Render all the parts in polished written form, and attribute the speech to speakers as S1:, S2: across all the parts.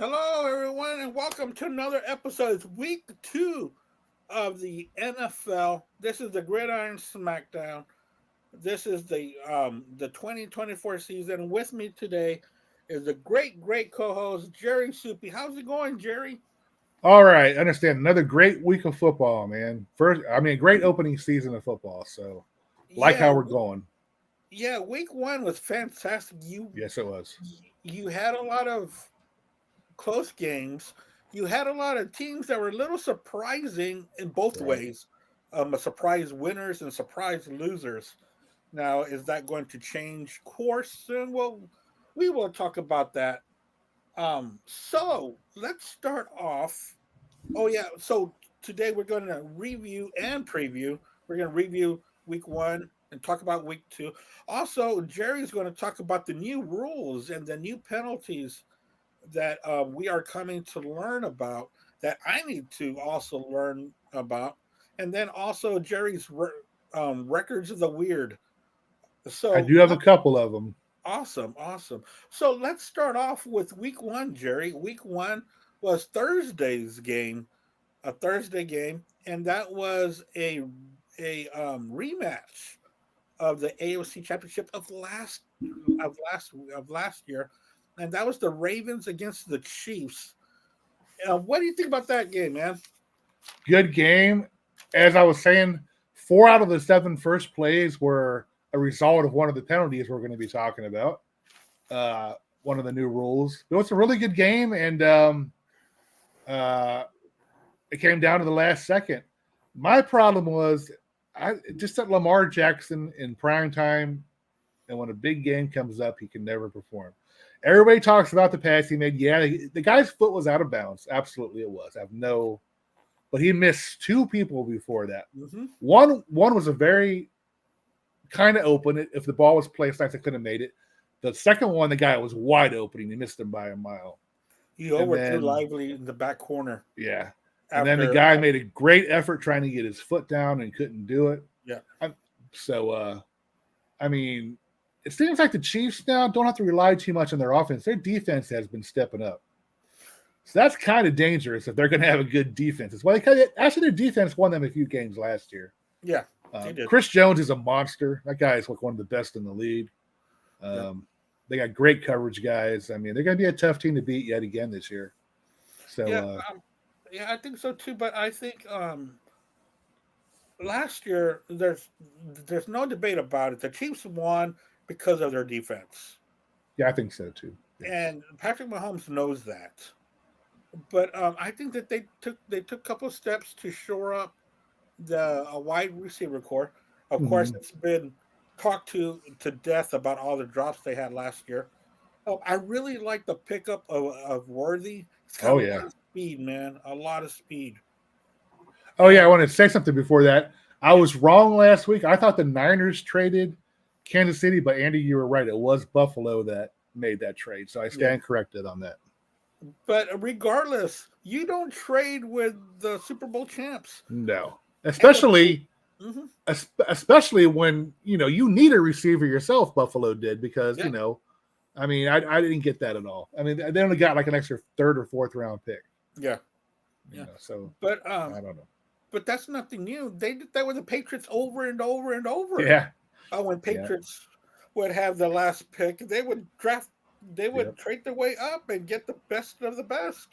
S1: Hello, everyone, and welcome to another episode. It's week 2 of the NFL. This is the Gridiron Smackdown. This is the 2024 season. With me today is the great co-host Jerry Soupy. How's it going, Jerry?
S2: All right, understand. Another great week of football, man. Great opening season of football. So, like
S1: Yeah,
S2: how we're going.
S1: yeah. Week 1 was fantastic.
S2: Yes, it was.
S1: You had a lot of close games. You had a lot of teams that were a little surprising in both
S2: Right.
S1: ways. A surprise winners and surprise losers. Now, is that going to change course soon? Well, we will talk about that. So let's start off. Oh yeah, so today we're going to review and preview. We're going to review week 1 and talk about week 2. Also, Jerry's going to talk about the new rules and the new penalties that we are coming to learn about, that I need to also learn about, and then also Jerry's records of the weird.
S2: I
S1: So
S2: do have a couple of them.
S1: awesome. So let's start off with week 1, Jerry. Week 1 was Thursday's game, a Thursday game, and that was a rematch of the AOC championship of last year, and that was the Ravens against the Chiefs. What do you think about that game, man?
S2: Good game. As I was saying, 4 out of the 7 first plays were a result of one of the penalties we're going to be talking about. One of the new rules. It was a really good game, and it came down to the last second. My problem was just that Lamar Jackson in prime time, and when a big game comes up, he can never perform. Everybody talks about the pass he made. Yeah, the guy's foot was out of bounds. Absolutely, it was. But he missed 2 people before that.
S1: Mm-hmm.
S2: One was a very kind of open. If the ball was placed nice, I could have made it. The second one, the guy was wide open. He missed him by a mile.
S1: He overthrew Lively in the back corner.
S2: Yeah. And then the guy made a great effort trying to get his foot down and couldn't do it.
S1: Yeah.
S2: It seems like the Chiefs now don't have to rely too much on their offense. Their defense has been stepping up. So that's kind of dangerous if they're going to have a good defense. It's why actually their defense won them a few games last year.
S1: Yeah, they did.
S2: Chris Jones is a monster. That guy is like one of the best in the league. They got great coverage guys. I mean, they're going to be a tough team to beat yet again this year. So
S1: I think so too. But I think last year there's no debate about it. The Chiefs won because of their defense.
S2: Yeah, I think so too. Yeah.
S1: And Patrick Mahomes knows that. But I think that they took a couple of steps to shore up a wide receiver core. Of course, it's been talked to death about all the drops they had last year. I really like the pickup of Worthy. It's got a lot of speed, man. A lot of speed.
S2: Oh, yeah. I want to say something before that. I was wrong last week. I thought the Niners traded Kansas City, but Andy, you were right. It was Buffalo that made that trade. So I stand corrected on that.
S1: But regardless, you don't trade with the Super Bowl champs.
S2: No. Especially when, you need a receiver yourself, Buffalo did, because, I didn't get that at all. I mean, they only got like an extra 3rd or 4th round pick.
S1: Yeah. But
S2: I don't know.
S1: But that's nothing new. They did that with the Patriots over and over and over.
S2: Yeah.
S1: When Patriots would have the last pick, they would trade their way up and get the best of the best.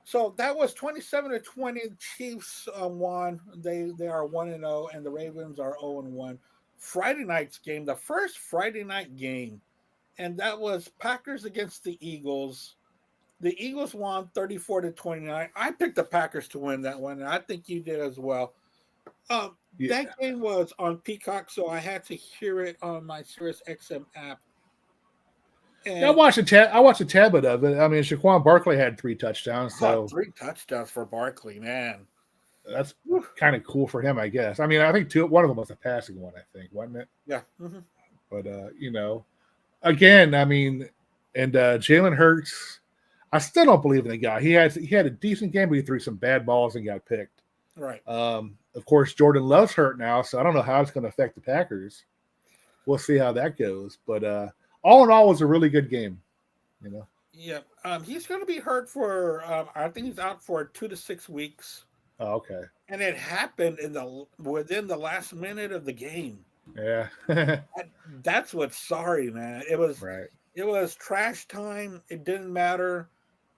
S1: So that was 27-20. The Chiefs won. They are 1-0, and the Ravens are 0-1. Friday night's game, the first Friday night game, and that was Packers against the Eagles. The Eagles won 34-29. I picked the Packers to win that one, and I think you did as well. That game was on Peacock, so I had to hear it on my Sirius XM app. And
S2: I watched a tad bit of it. I mean, Saquon Barkley had 3 touchdowns. So
S1: 3 touchdowns for Barkley, man.
S2: That's kind of cool for him, I guess. I mean, I think one of them was a passing one, I think, wasn't it?
S1: Yeah.
S2: But, again, I mean, and Jalen Hurts, I still don't believe in the guy. He had a decent game, but he threw some bad balls and got picked.
S1: Right.
S2: Of course, Jordan Love's hurt now, so I don't know how it's going to affect the Packers. We'll see how that goes. But all in all, it was a really good game.
S1: Yeah, he's going to be hurt for. I think he's out for 2 to 6 weeks,
S2: Oh, okay.
S1: and it happened within the last minute of the game.
S2: Yeah.
S1: That's what's sorry, man.
S2: Right.
S1: It was trash time. It didn't matter,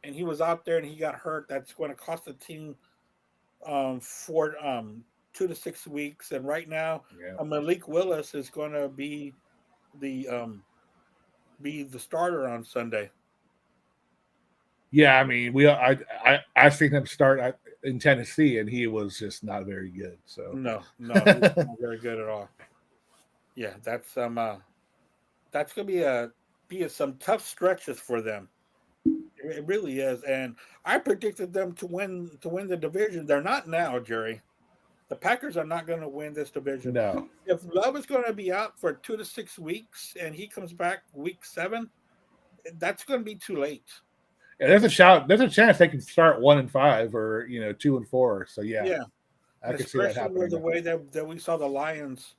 S1: and he was out there and he got hurt. That's going to cost the team for 2 to 6 weeks. And right now,
S2: Yeah.
S1: Malik Willis is going to the be the starter on Sunday.
S2: Yeah, I mean, I seen him start in Tennessee, and he was just not very good. So,
S1: No, no, he's not very good at all. Yeah, that's gonna be some tough stretches for them. It really is, and I predicted them to win the division. They're not now, Jerry. The Packers are not going to win this division.
S2: no,
S1: If Love is going to be out for 2 to 6 weeks and he comes back week 7, that's going to be too late.
S2: yeah, there's a shout. There's a chance they can start 1-5 or 2-4. So yeah,
S1: Yeah,
S2: I
S1: and
S2: could see that
S1: especially with
S2: happening.
S1: the way that we saw the Lions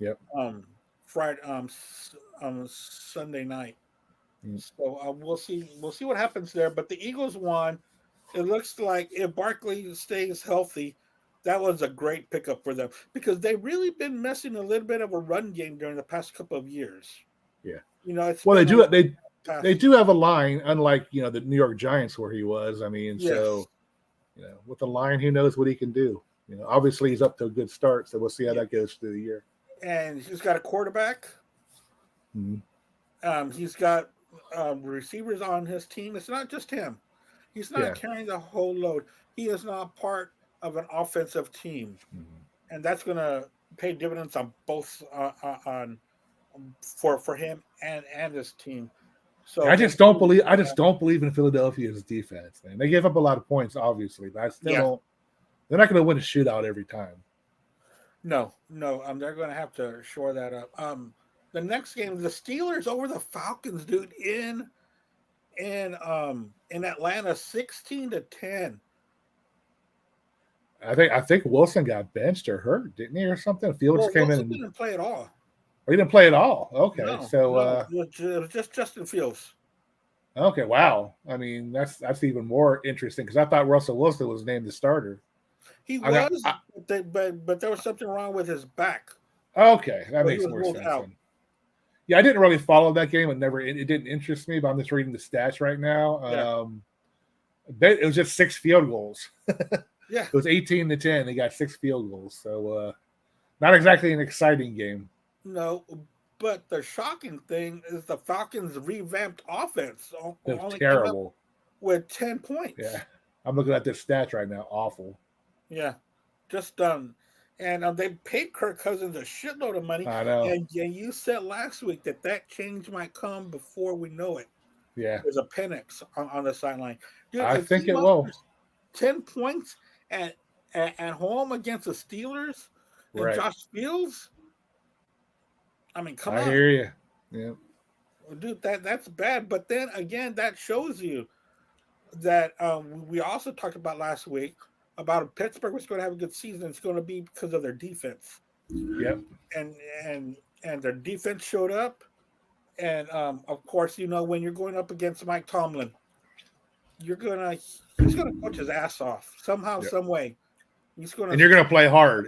S2: Yep.
S1: um Friday Sunday night.
S2: Mm.
S1: So we'll see what happens there. But the Eagles won. It looks like if Barkley stays healthy, that was a great pickup for them because they've really been missing a little bit of a run game during the past couple of years.
S2: Yeah.
S1: It's
S2: Well,
S1: been
S2: they do have a line, unlike the New York Giants where he was. I mean,
S1: yes.
S2: so with the line, who knows what he can do? Obviously he's up to a good start, so we'll see how that goes through the year.
S1: And he's got a quarterback.
S2: Mm-hmm.
S1: He's got receivers on his team. It's not just him. He's not carrying the whole load. He is not part of an offensive team, and that's going to pay dividends on both on for him and his team. So
S2: I just don't believe in Philadelphia's defense, man. They give up a lot of points, obviously, but I still don't. They're not going to win a shootout every time.
S1: No. They're going to have to shore that up. The next game, the Steelers over the Falcons, dude, in Atlanta, 16-10.
S2: I think Wilson got benched or hurt, didn't he, or something? Fields came
S1: Wilson
S2: in.
S1: Didn't play at all.
S2: He didn't play at all. Okay,
S1: No,
S2: so
S1: it was just Justin Fields.
S2: Okay, wow. I mean, that's even more interesting because I thought Russell Wilson was named the starter.
S1: He was, but there was something wrong with his back.
S2: Okay, that makes more sense. Yeah, I didn't really follow that game. It didn't interest me, but I'm just reading the stats right now. It was just 6 field goals.
S1: Yeah,
S2: it was 18-10. They got 6 field goals, so not exactly an exciting game.
S1: No, but the shocking thing is the Falcons' revamped offense.
S2: It was terrible.
S1: With 10 points.
S2: Yeah, I'm looking at this stats right now. Awful.
S1: Yeah, just and they paid Kirk Cousins a shitload of money.
S2: I know.
S1: And you said last week that change might come before we know it.
S2: Yeah,
S1: there's a Penix on the sideline. Dude,
S2: I think it will.
S1: 10 points at home against the Steelers and
S2: right.
S1: Josh Fields. I mean, come on.
S2: I hear you. Yeah,
S1: dude, that's bad. But then again, that shows you that we also talked about last week about Pittsburgh was going to have a good season. It's going to be because of their defense.
S2: Yep.
S1: And their defense showed up. And of course, when you're going up against Mike Tomlin, he's gonna coach his ass off somehow, some way.
S2: And you're gonna play hard,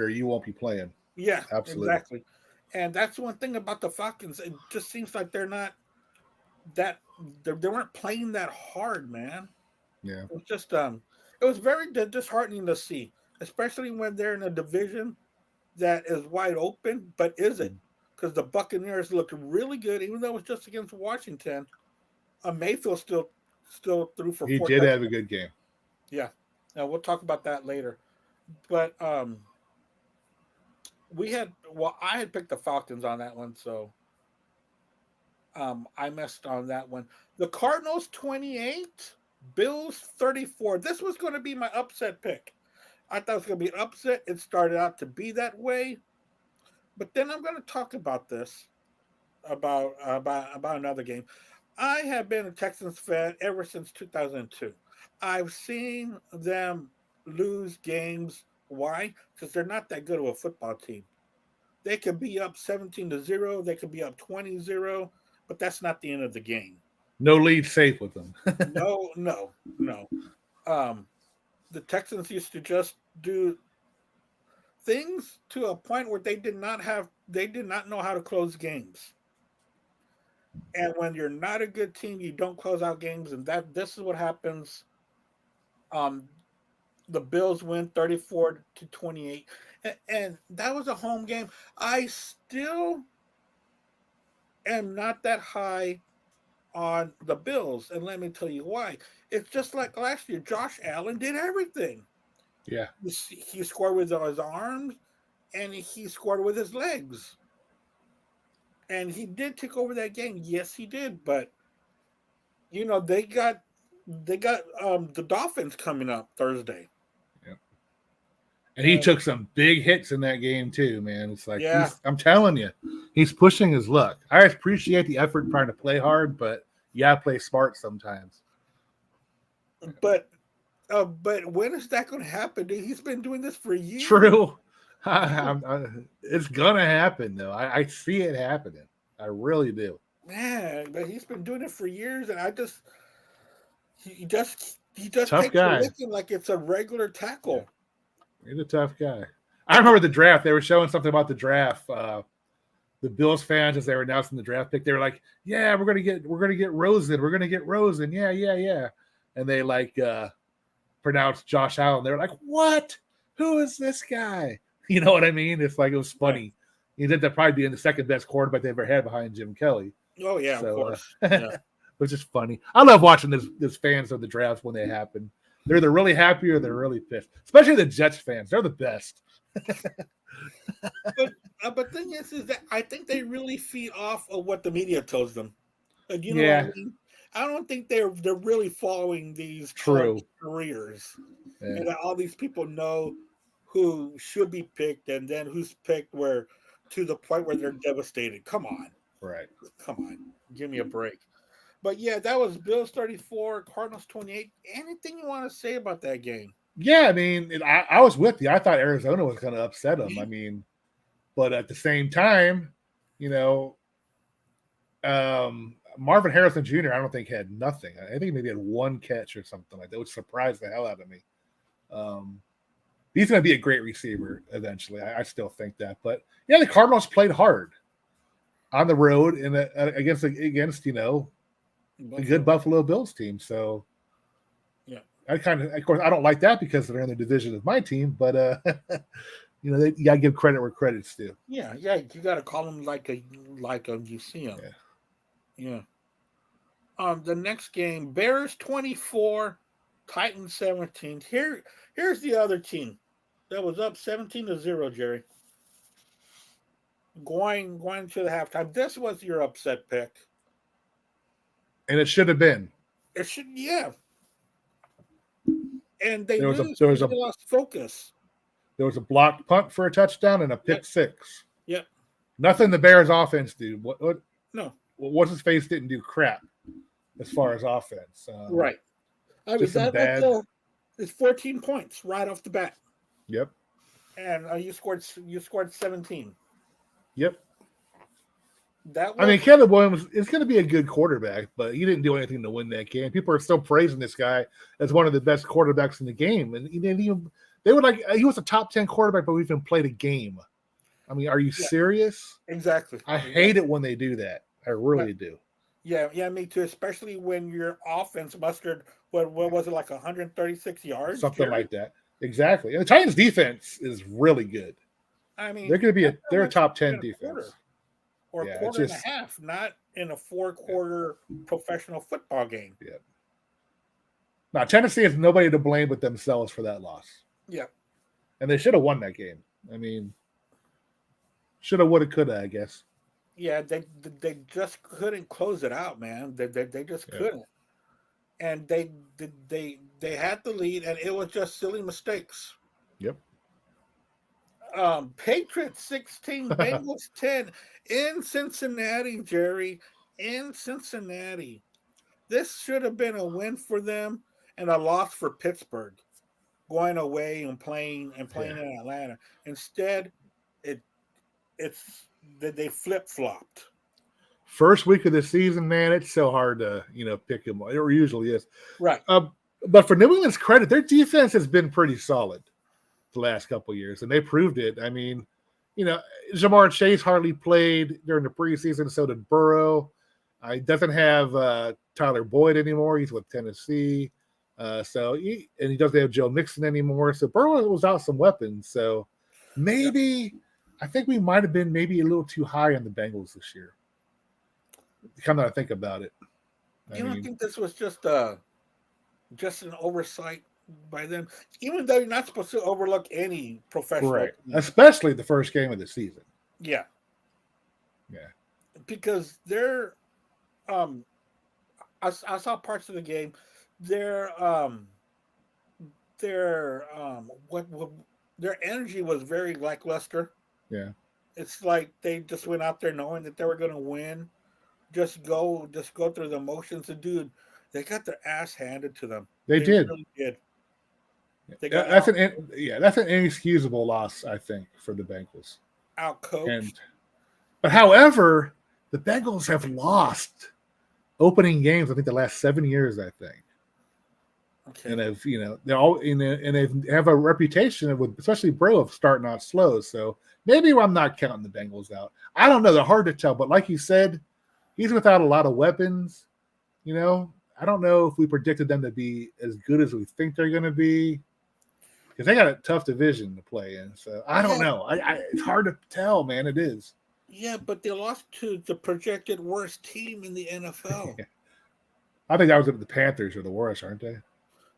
S2: or you won't be playing.
S1: Yeah,
S2: absolutely,
S1: exactly. And that's one thing about the Falcons. It just seems like they're not that they weren't playing that hard, man.
S2: Yeah,
S1: it was just it was very disheartening to see, especially when they're in a division that is wide open, but isn't. Because the Buccaneers looked really good, even though it was just against Washington. Mayfield still threw for 4
S2: He did have a good game.
S1: Yeah. Now we'll talk about that later. But I had picked the Falcons on that one, so I messed on that one. The Cardinals 28, Bills 34. This was going to be my upset pick. I thought it was going to be an upset. It started out to be that way. But then I'm going to talk about this, about another game. I have been a Texans fan ever since 2002. I've seen them lose games. Why? Because they're not that good of a football team. They could be up 17-0. They could be up 20-0, but that's not the end of the game.
S2: No lead safe with them.
S1: No, no, no. The Texans used to just do things to a point where they did not know how to close games. And when you're not a good team, you don't close out games, and this is what happens. Um, the Bills win 34-28, and that was a home game. I still am not that high on the Bills, and let me tell you why. It's just like last year. Josh Allen did everything.
S2: Yeah.
S1: He scored with his arms, and he scored with his legs. And he did take over that game. Yes, he did. But they got the Dolphins coming up Thursday.
S2: Yep. And he took some big hits in that game too, man. It's like I'm telling you, he's pushing his luck. I appreciate the effort trying to play hard, but play smart sometimes.
S1: But when is that going to happen, dude? He's been doing this for years.
S2: True. It's gonna happen though. I see it happening. I really do.
S1: Man, but he's been doing it for years, and he just
S2: tough
S1: takes
S2: guy.
S1: it looking like it's a regular tackle.
S2: Yeah. He's a tough guy. I remember the draft. They were showing something about the draft. The Bills fans, as they were announcing the draft pick, they were like, "Yeah, we're gonna get Rosen. We're gonna get Rosen. Yeah." And they pronounced Josh Allen. They were like, "What? Who is this guy?" You know what I mean? It's like it was funny. Right. He ended up probably being the second best quarterback they ever had behind Jim Kelly.
S1: Oh yeah, of course. Yeah.
S2: Which is funny. I love watching this fans of the drafts when they happen. They're either really happy or they're really pissed. Especially the Jets fans. They're the best.
S1: But thing is that I think they really feed off of what the media tells them. You know what I mean? I don't think they're really following these careers. Yeah. And all these people know who should be picked and then who's picked where to the point where they're devastated. Come on.
S2: Right.
S1: Come on. Give me a break. But yeah, that was Bills 34, Cardinals 28. Anything you want to say about that game?
S2: Yeah, I mean, I was with you. I thought Arizona was going to upset them. I mean, but at the same time, Marvin Harrison Jr., I don't think had nothing. I think maybe had one catch or something like that, which surprised the hell out of me. He's going to be a great receiver eventually. I still think that. But, yeah, the Cardinals played hard on the road and against a good Buffalo Bills team. So,
S1: yeah,
S2: of course, I don't like that because they're in the division of my team. But, you got to give credit where credit's due.
S1: Yeah, you got to call them like you see them. Yeah. The next game, Bears 24, Titans 17. Here's the other team that was up 17-0, Jerry. Going to the halftime. This was your upset pick.
S2: And it should have been.
S1: It should, yeah. And they lost focus.
S2: There was a blocked punt for a touchdown and a pick six.
S1: Yep.
S2: Nothing the Bears offense did.
S1: No.
S2: What's his face didn't do crap as far as offense.
S1: Right. I mean, it's 14 points right off the bat.
S2: Yep.
S1: And you scored 17.
S2: Yep. Caleb Williams is going to be a good quarterback, but he didn't do anything to win that game. People are still praising this guy as one of the best quarterbacks in the game, and they were like, he was a top 10 quarterback, but we even played a game. I mean, are you serious?
S1: Exactly.
S2: I hate it when they do that. I really do.
S1: Yeah, me too. Especially when your offense mustered what was it, like 136 yards,
S2: something like that. Exactly. And the Titans' defense is really good.
S1: I mean,
S2: they're going to be they're a top 10 defense,
S1: a quarter and a half, not in a 4-quarter professional football game.
S2: Yeah. Now Tennessee has nobody to blame but themselves for that loss.
S1: Yeah,
S2: and they should have won that game. I mean, shoulda, woulda, coulda, I guess.
S1: Yeah, they just couldn't close it out, man. They just couldn't, and they had the lead, and it was just silly mistakes.
S2: Yep.
S1: Patriots 16, Bengals 10 in Cincinnati, Jerry. In Cincinnati, this should have been a win for them and a loss for Pittsburgh, going away and playing in Atlanta. Instead, they flip-flopped.
S2: first week of the season, man, it's so hard to pick them. It usually is.
S1: Right.
S2: But for New England's credit, their defense has been pretty solid the last couple of years, and they proved it. I mean, Jamar Chase hardly played during the preseason, so did Burrow. He doesn't have Tyler Boyd anymore. He's with Tennessee. He doesn't have Joe Mixon anymore. So Burrow was out some weapons. So maybe I think we might have been maybe a little too high on the Bengals this year. Come to think about it.
S1: I think this was just an oversight by them, even though you're not supposed to overlook any professional,
S2: right? Especially the first game of the season.
S1: Yeah,
S2: yeah,
S1: because they're. I saw parts of the game. Their energy was very lackluster.
S2: Yeah,
S1: it's like they just went out there knowing that they were going to win. Just go through the motions. And dude, they got their ass handed to them.
S2: They did.
S1: Really did.
S2: That's an inexcusable loss, I think, for the Bengals.
S1: Outcoached.
S2: But however, the Bengals have lost opening games. I think the last 7 years. I think. Okay. And they're all and they have a reputation with, especially Burrow, of starting out slow. So maybe I'm not counting the Bengals out. I don't know. They're hard to tell. But like you said, he's without a lot of weapons. I don't know if we predicted them to be as good as we think they're going to be, because they got a tough division to play in. So I don't know. It's hard to tell, man. It is.
S1: Yeah, but they lost to the projected worst team in the NFL.
S2: I think that was the Panthers are the worst, aren't they?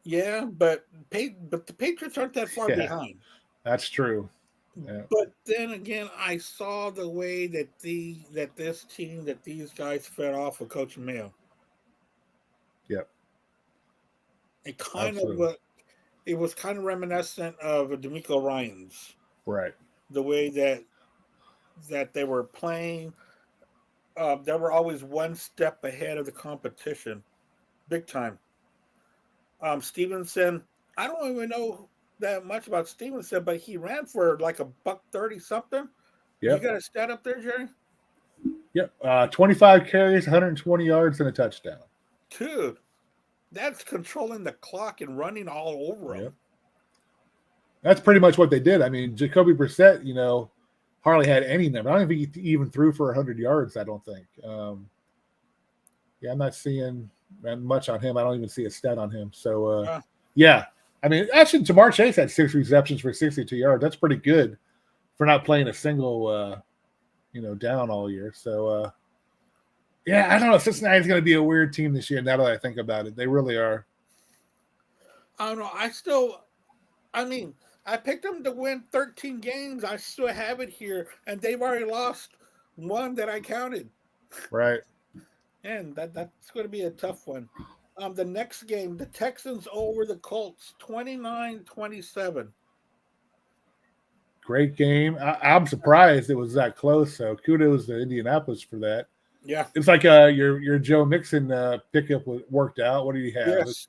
S1: Yeah, but the Patriots aren't that far behind.
S2: That's true. Yeah.
S1: But then again, I saw the way that these guys fed off of Coach Mayo.
S2: Yep.
S1: It was kind of reminiscent of DeMeco Ryans.
S2: Right.
S1: The way that they were playing, they were always one step ahead of the competition, big time. Stevenson, I don't even know that much about Stevenson, but he ran for like $130 something. Yeah. You got a stat up there, Jerry?
S2: Yep. 25 carries, 120 yards, and a touchdown.
S1: Dude, that's controlling the clock and running all over him. Yep.
S2: That's pretty much what they did. I mean, Jacoby Brissett, hardly had any number. I don't think he even threw for 100 yards, I don't think. I'm not seeing much on him. I don't even see a stat on him. So, I mean, actually, Jamar Chase had 6 receptions for 62 yards. That's pretty good for not playing a single, down all year. So, I don't know. Cincinnati's going to be a weird team this year. Now that I think about it, they really are.
S1: I don't know. I picked them to win 13 games. I still have it here, and they've already lost one that I counted.
S2: Right.
S1: And that's going to be a tough one. The next game, the Texans over the Colts, 29-27.
S2: Great game. I'm surprised it was that close. So kudos to Indianapolis for that.
S1: Yeah,
S2: it's like your Joe Mixon pickup worked out. What did he have?
S1: Yes.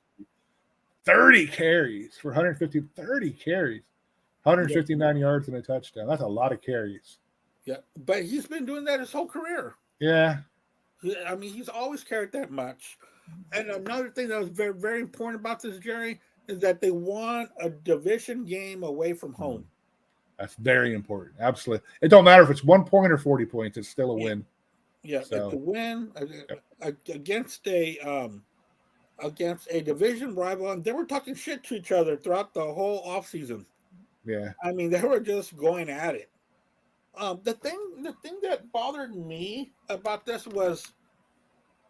S2: 30 carries for 30 carries, 159 yards and a touchdown. That's a lot of carries.
S1: Yeah, but he's been doing that his whole career.
S2: Yeah.
S1: I mean, he's always carried that much. And another thing that was very, very important about this, Jerry, is that they won a division game away from home.
S2: That's very important. Absolutely. It don't matter if it's 1 point or 40 points. It's still a win.
S1: Yeah, so, to win against a division rival, and they were talking shit to each other throughout the whole offseason.
S2: Yeah.
S1: I mean, they were just going at it. The thing that bothered me about this was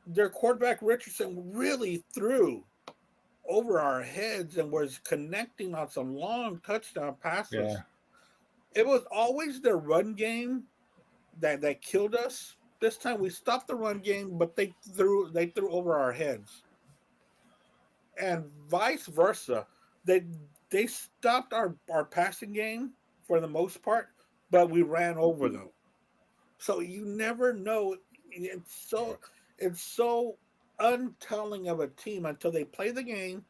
S1: their quarterback Richardson really threw over our heads and was connecting on some long touchdown passes.
S2: Yeah.
S1: It was always their run game that killed us. This time we stopped the run game, but they threw over our heads. And vice versa. They stopped our passing game for the most part, but we ran over them. So you never know. It's so untelling of a team until they play the game,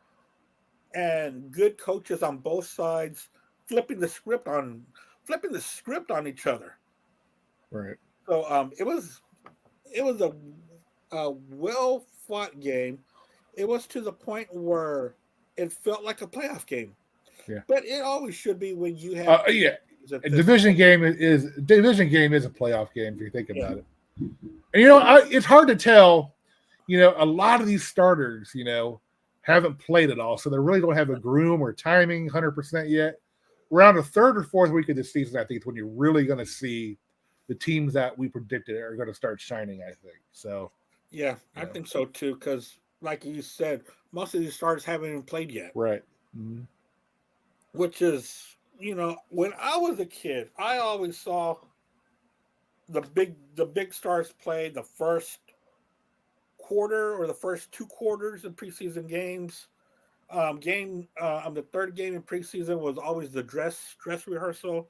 S1: and good coaches on both sides flipping the script on each other.
S2: Right.
S1: So it it was a well fought game. It was to the point where it felt like a playoff game,
S2: Yeah.
S1: but it always should be when you have
S2: Yeah.
S1: teams at
S2: A
S1: this
S2: division
S1: point.
S2: game is a playoff game if you think
S1: Yeah,
S2: about it. And it's hard to tell. A lot of these starters, haven't played at all, so they really don't have a groom or timing 100% yet. Around the third or fourth week of the season, I think, is when you're really going to see the teams that we predicted are going to start shining. I think so.
S1: yeah, I
S2: Yeah.
S1: think so too. Because, like you said, most of these stars haven't even played yet,
S2: Right. Mm-hmm.
S1: which is, when I was a kid, I always saw the big stars play the first quarter or the first two quarters of preseason games. The third game in preseason was always the dress rehearsal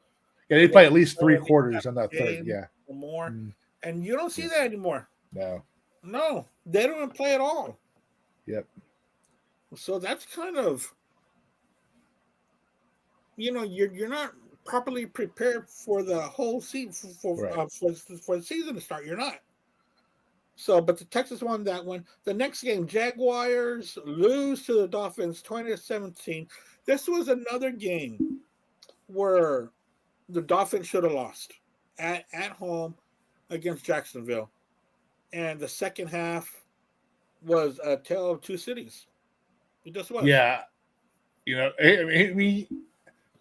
S2: Yeah, they
S1: where
S2: play
S1: they
S2: at least three
S1: prepare leading up
S2: quarters on that
S1: to the
S2: third.
S1: game
S2: Yeah.
S1: or more,
S2: Mm,
S1: and you don't see
S2: yeah.
S1: that anymore.
S2: No.
S1: No, they don't even play at all.
S2: Yep.
S1: So that's kind of, you're not properly prepared for the whole season
S2: Right.
S1: for the season to start. You're not. So, but the Texas won that one. The next game, Jaguars lose to the Dolphins 20-17. This was another game where the Dolphins should have lost at home against Jacksonville. And the second half was a tale of two cities. It just was.
S2: Yeah.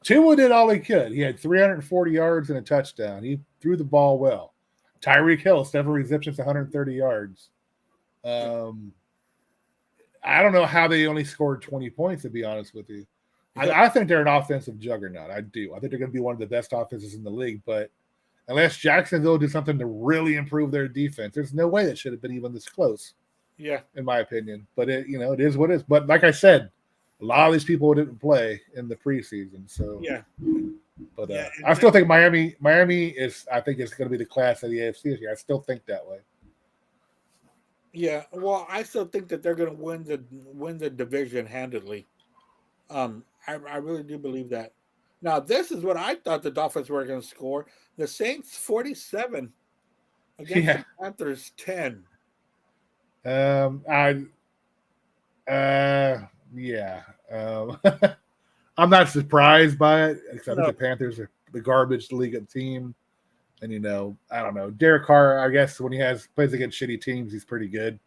S2: Tua did all he could. He had 340 yards and a touchdown. He threw the ball well. Tyreek Hill, several receptions, 130 yards. I don't know how they only scored 20 points, to be honest with you. I think they're an offensive juggernaut. I do. I think they're going to be one of the best offenses in the league. But unless Jacksonville did something to really improve their defense, there's no way that should have been even this close.
S1: Yeah,
S2: in my opinion. But it is what it is. But like I said, a lot of these people didn't play in the preseason. So
S1: yeah.
S2: But
S1: Yeah,
S2: I still think Miami is going to be the class of the AFC this year. I still think that way.
S1: Yeah, well, I still think that they're going to win the division handedly. I really do believe that. Now, this is what I thought the Dolphins were going to score: the Saints 47 against the Panthers 10.
S2: Yeah. I'm not surprised by it because I think
S1: No,
S2: the Panthers are the garbage league team. And I don't know. Derek Carr, I guess when he plays against shitty teams, he's pretty good.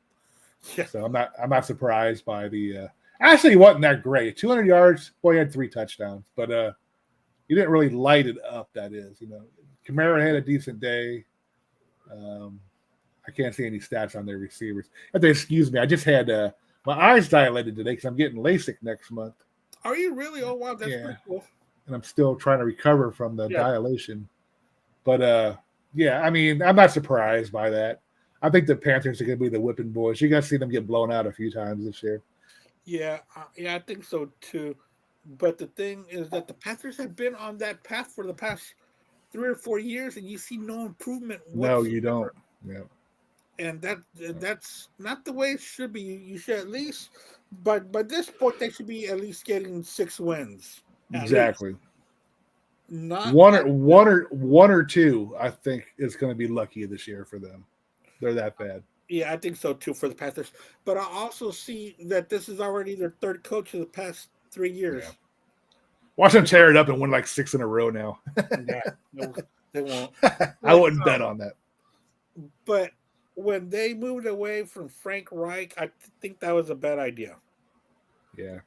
S1: yeah,
S2: So I'm not surprised by the actually he wasn't that great. 200 yards, boy, he had 3 touchdowns, but he didn't really light it up, that is. Kamara had a decent day. I can't see any stats on their receivers. Excuse me, I just had my eyes dilated today because I'm getting LASIK next month.
S1: Are you really? Oh wow, that's pretty cool.
S2: And I'm still trying to recover from the
S1: Yeah.
S2: dilation. But I mean, I'm not surprised by that. I think the Panthers are going to be the whipping boys. You got to see them get blown out a few times this year.
S1: Yeah, I think so too. But the thing is that the Panthers have been on that path for the past 3 or 4 years, and you see no improvement whatsoever.
S2: No, you don't. Yeah.
S1: And that's not the way it should be. You should at least, but by this point, they should be at least getting 6 wins.
S2: Exactly.
S1: Not
S2: one or two, I think, is going to be lucky this year for them. They're that bad.
S1: Yeah, I think so too for the Panthers. But I also see that this is already their third coach of the past 3 years.
S2: Yeah. Watch them tear it up and win like 6 in a row now.
S1: Yeah, no, they won't.
S2: I wouldn't bet on that.
S1: But when they moved away from Frank Reich, I think that was a bad idea.
S2: Yeah.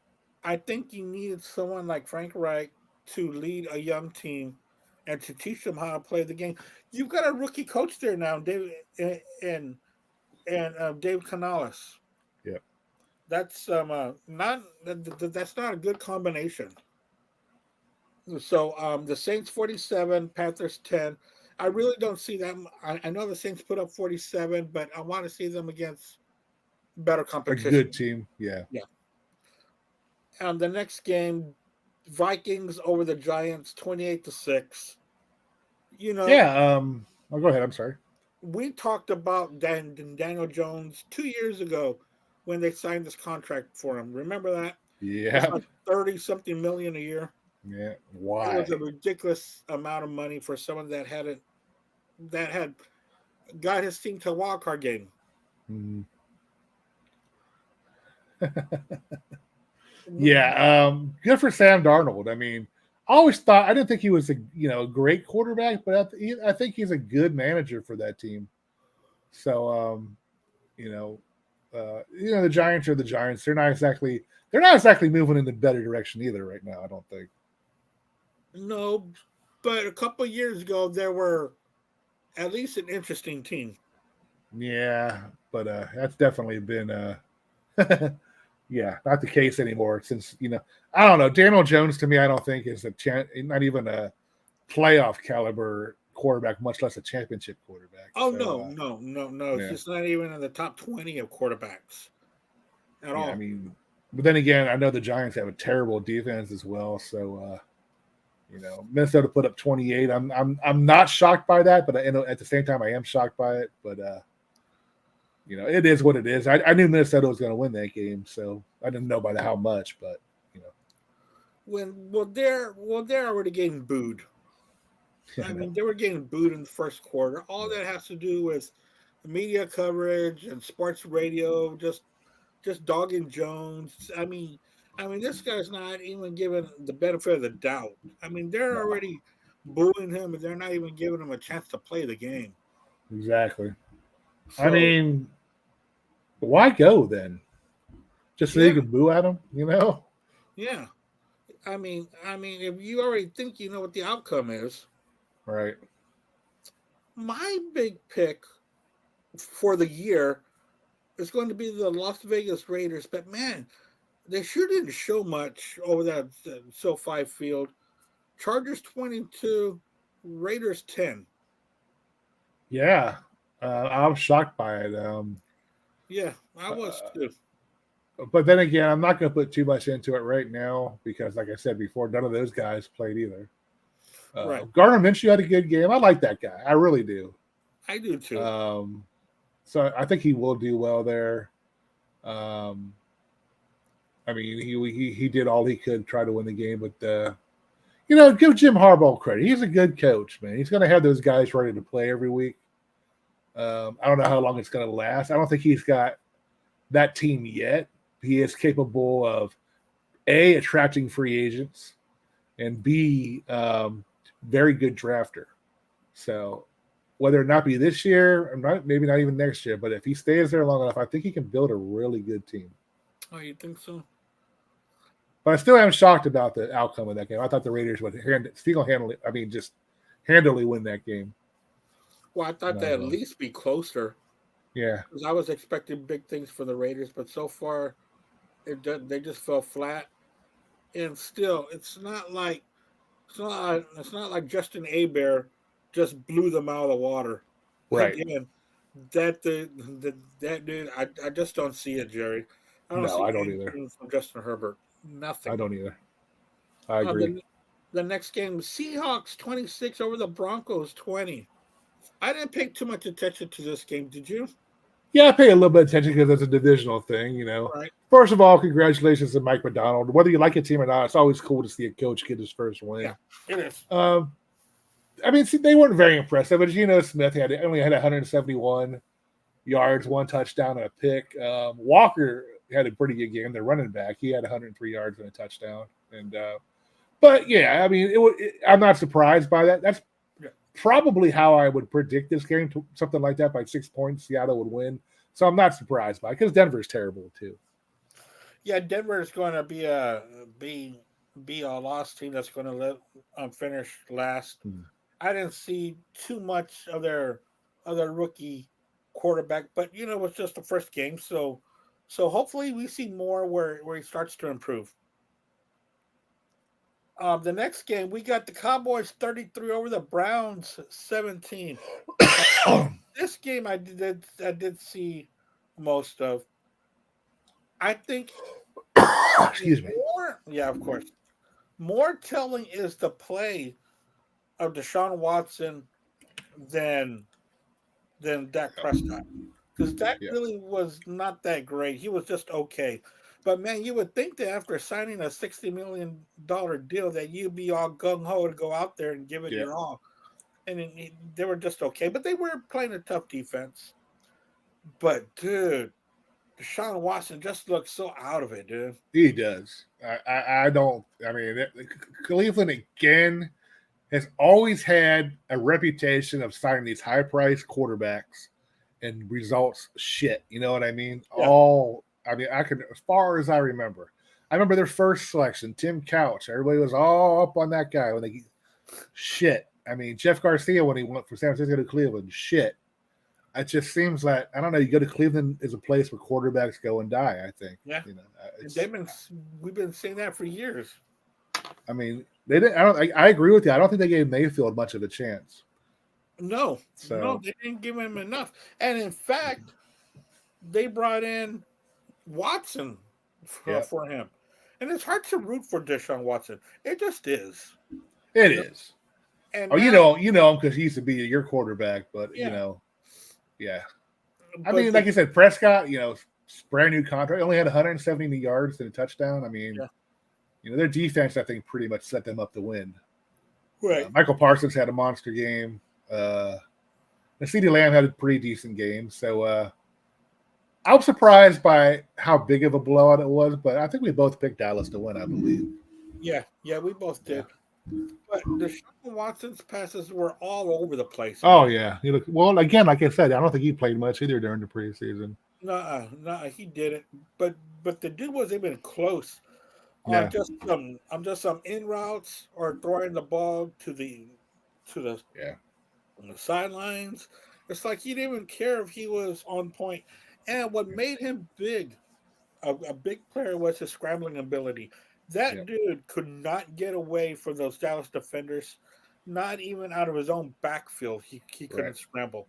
S1: I think you needed someone like Frank Reich to lead a young team and to teach them how to play the game. You've got a rookie coach there now, David and Dave Canales.
S2: Yeah.
S1: That's that's not a good combination. So the Saints 47, Panthers 10. I really don't see them. I know the Saints put up 47, but I want to see them against better competition.
S2: A good team. Yeah.
S1: Yeah. The next game, Vikings over the Giants, 28-6.
S2: Yeah. I'll go ahead. I'm sorry.
S1: We talked about Daniel Jones 2 years ago when they signed this contract for him. Remember that?
S2: Yeah.
S1: Like 30-something million a year.
S2: Yeah. Why?
S1: It was a ridiculous amount of money for someone that had got his team to a wild card game.
S2: Mm. Yeah, good for Sam Darnold. I mean, I always thought I didn't think he was a great quarterback, but I think he's a good manager for that team. So you know, the Giants are the Giants. They're not exactly moving in the better direction either right now. I don't think.
S1: No, but a couple years ago, there were at least an interesting team.
S2: Yeah, but that's definitely been yeah, not the case anymore. Since I don't know. Daniel Jones to me, I don't think is not even a playoff caliber quarterback, much less a championship quarterback.
S1: Oh
S2: So
S1: no, no, no, no!
S2: yeah,
S1: He's not even in the top 20 of quarterbacks at
S2: yeah. I
S1: all.
S2: mean, but then again, I know the Giants have a terrible defense as well. So Minnesota put up 28. I'm not shocked by that, but at the same time, I am shocked by it. But it is what it is. I knew Minnesota was going to win that game, so I didn't know by how much, but you know,
S1: They're already getting booed. I mean, they were getting booed in the first quarter. All that has to do with media coverage and sports radio, just dogging Jones. I mean, this guy's not even given the benefit of the doubt. I mean, they're
S2: no,
S1: already booing him, and they're not even giving him a chance to play the game.
S2: exactly. I
S1: So
S2: mean, why go then? Just so you
S1: yeah,
S2: can boo at him, you know?
S1: yeah. I mean, if you already think you know what the outcome is,
S2: Right.
S1: my big pick for the year is going to be the Las Vegas Raiders. But man, they sure didn't show much over that SoFi field. Chargers 22, Raiders 10.
S2: Yeah. I was shocked by it.
S1: Yeah, I was
S2: Uh,
S1: too.
S2: but then again, I'm not going to put too much into it right now because, like I said before, none of those guys played either.
S1: Right.
S2: Gardner Minshew had a good game. I like that guy. I really do.
S1: I do too.
S2: Um, so I think he will do well there. Um, I mean, he did all he could to try to win the game, but give Jim Harbaugh credit. He's a good coach, man. He's going to have those guys ready to play every week. I don't know how long it's going to last. I don't think he's got that team yet. He is capable of A, attracting free agents, and B, very good drafter. So whether it not be this year, or maybe not even next year, but if he stays there long enough, I think he can build a really good team.
S1: Oh, you think so?
S2: But I still am shocked about the outcome of that game. I thought the Raiders would handily, I mean, just handily win that game.
S1: Well, I thought they'd at least be closer
S2: Yeah.
S1: because I was expecting big things for the Raiders, but so far they just fell flat. And still, it's not like Justin Abear just blew them out of the water.
S2: Right.
S1: Again, that dude, I just don't see it, Jerry. I don't
S2: No,
S1: see
S2: I don't either.
S1: anything from Justin Herbert.
S2: I
S1: Nothing.
S2: don't either. I
S1: Uh,
S2: agree.
S1: the, the next game, Seahawks 26 over the Broncos 20. I didn't pay too much attention to this game. Did you?
S2: Yeah, I pay a little bit of attention because it's a divisional thing.
S1: Right.
S2: First of all, congratulations to Mike McDonald. Whether you like a team or not, it's always cool to see a coach get his first win.
S1: Yeah, it is.
S2: I mean, see, they weren't very impressive, but Smith only had 171 yards, one touchdown, and a pick. Walker had a pretty good game. Their running back, he had 103 yards and a touchdown. And but yeah, I mean, I'm not surprised by that. That's probably how I would predict this game, to something like that by 6 points. Seattle would win. So I'm not surprised by it because Denver's terrible too.
S1: Yeah, Denver is going to be a lost team that's going to finish last. I didn't see too much of their rookie quarterback, but it's just the first game, so hopefully we see more where he starts to improve. The next game we got the Cowboys 33 over the Browns 17. This game I did see most of. I think
S2: Excuse me.
S1: Yeah, of course. More telling is the play of Deshaun Watson than Dak Prescott. Because Dak really was not that great. He was just okay. But man, you would think that after signing a $60 million deal that you'd be all gung ho to go out there and give it your all. and they were just okay, but they were playing a tough defense. But dude, Deshaun Watson just looks so out of it, dude.
S2: He does. I don't. I mean, Cleveland again has always had a reputation of signing these high-priced quarterbacks and results shit. You know what I mean?
S1: Yeah.
S2: I can, as far as I remember their first selection, Tim Couch. Everybody was all up on that guy when they shit. I mean, Jeff Garcia when he went from San Francisco to Cleveland, shit. It just seems like I don't know. You go to Cleveland is a place where quarterbacks go and die. I think.
S1: Yeah.
S2: You know,
S1: we've been saying that for years.
S2: I mean, they didn't. I agree with you. I don't think they gave Mayfield much of a chance.
S1: No, they didn't give him enough. And in fact, they brought in Watson for him. And it's hard to root for Deshaun Watson. It just is.
S2: It is.
S1: And
S2: you know him because he used to be your quarterback, but
S1: yeah.
S2: you know, yeah. I mean, like you said, Prescott, you know, brand new contract, only had 170 yards and a touchdown. I mean, you know, their defense, I think, pretty much set them up to win.
S1: Right.
S2: Michael Parsons had a monster game. And CeeDee Lamb had a pretty decent game. So I was surprised by how big of a blowout it was, but I think we both picked Dallas to win, I believe.
S1: Yeah, we both did. But Deshaun Watson's passes were all over the place.
S2: Oh, yeah. Well, again, like I said, I don't think he played much either during the preseason.
S1: No, he didn't. But the dude wasn't even close on just some in routes or throwing the ball to the on the sidelines. It's like he didn't even care if he was on point. And what made him big, a big player, was his scrambling ability. That dude could not get away from those Dallas defenders, not even out of his own backfield. He couldn't scramble.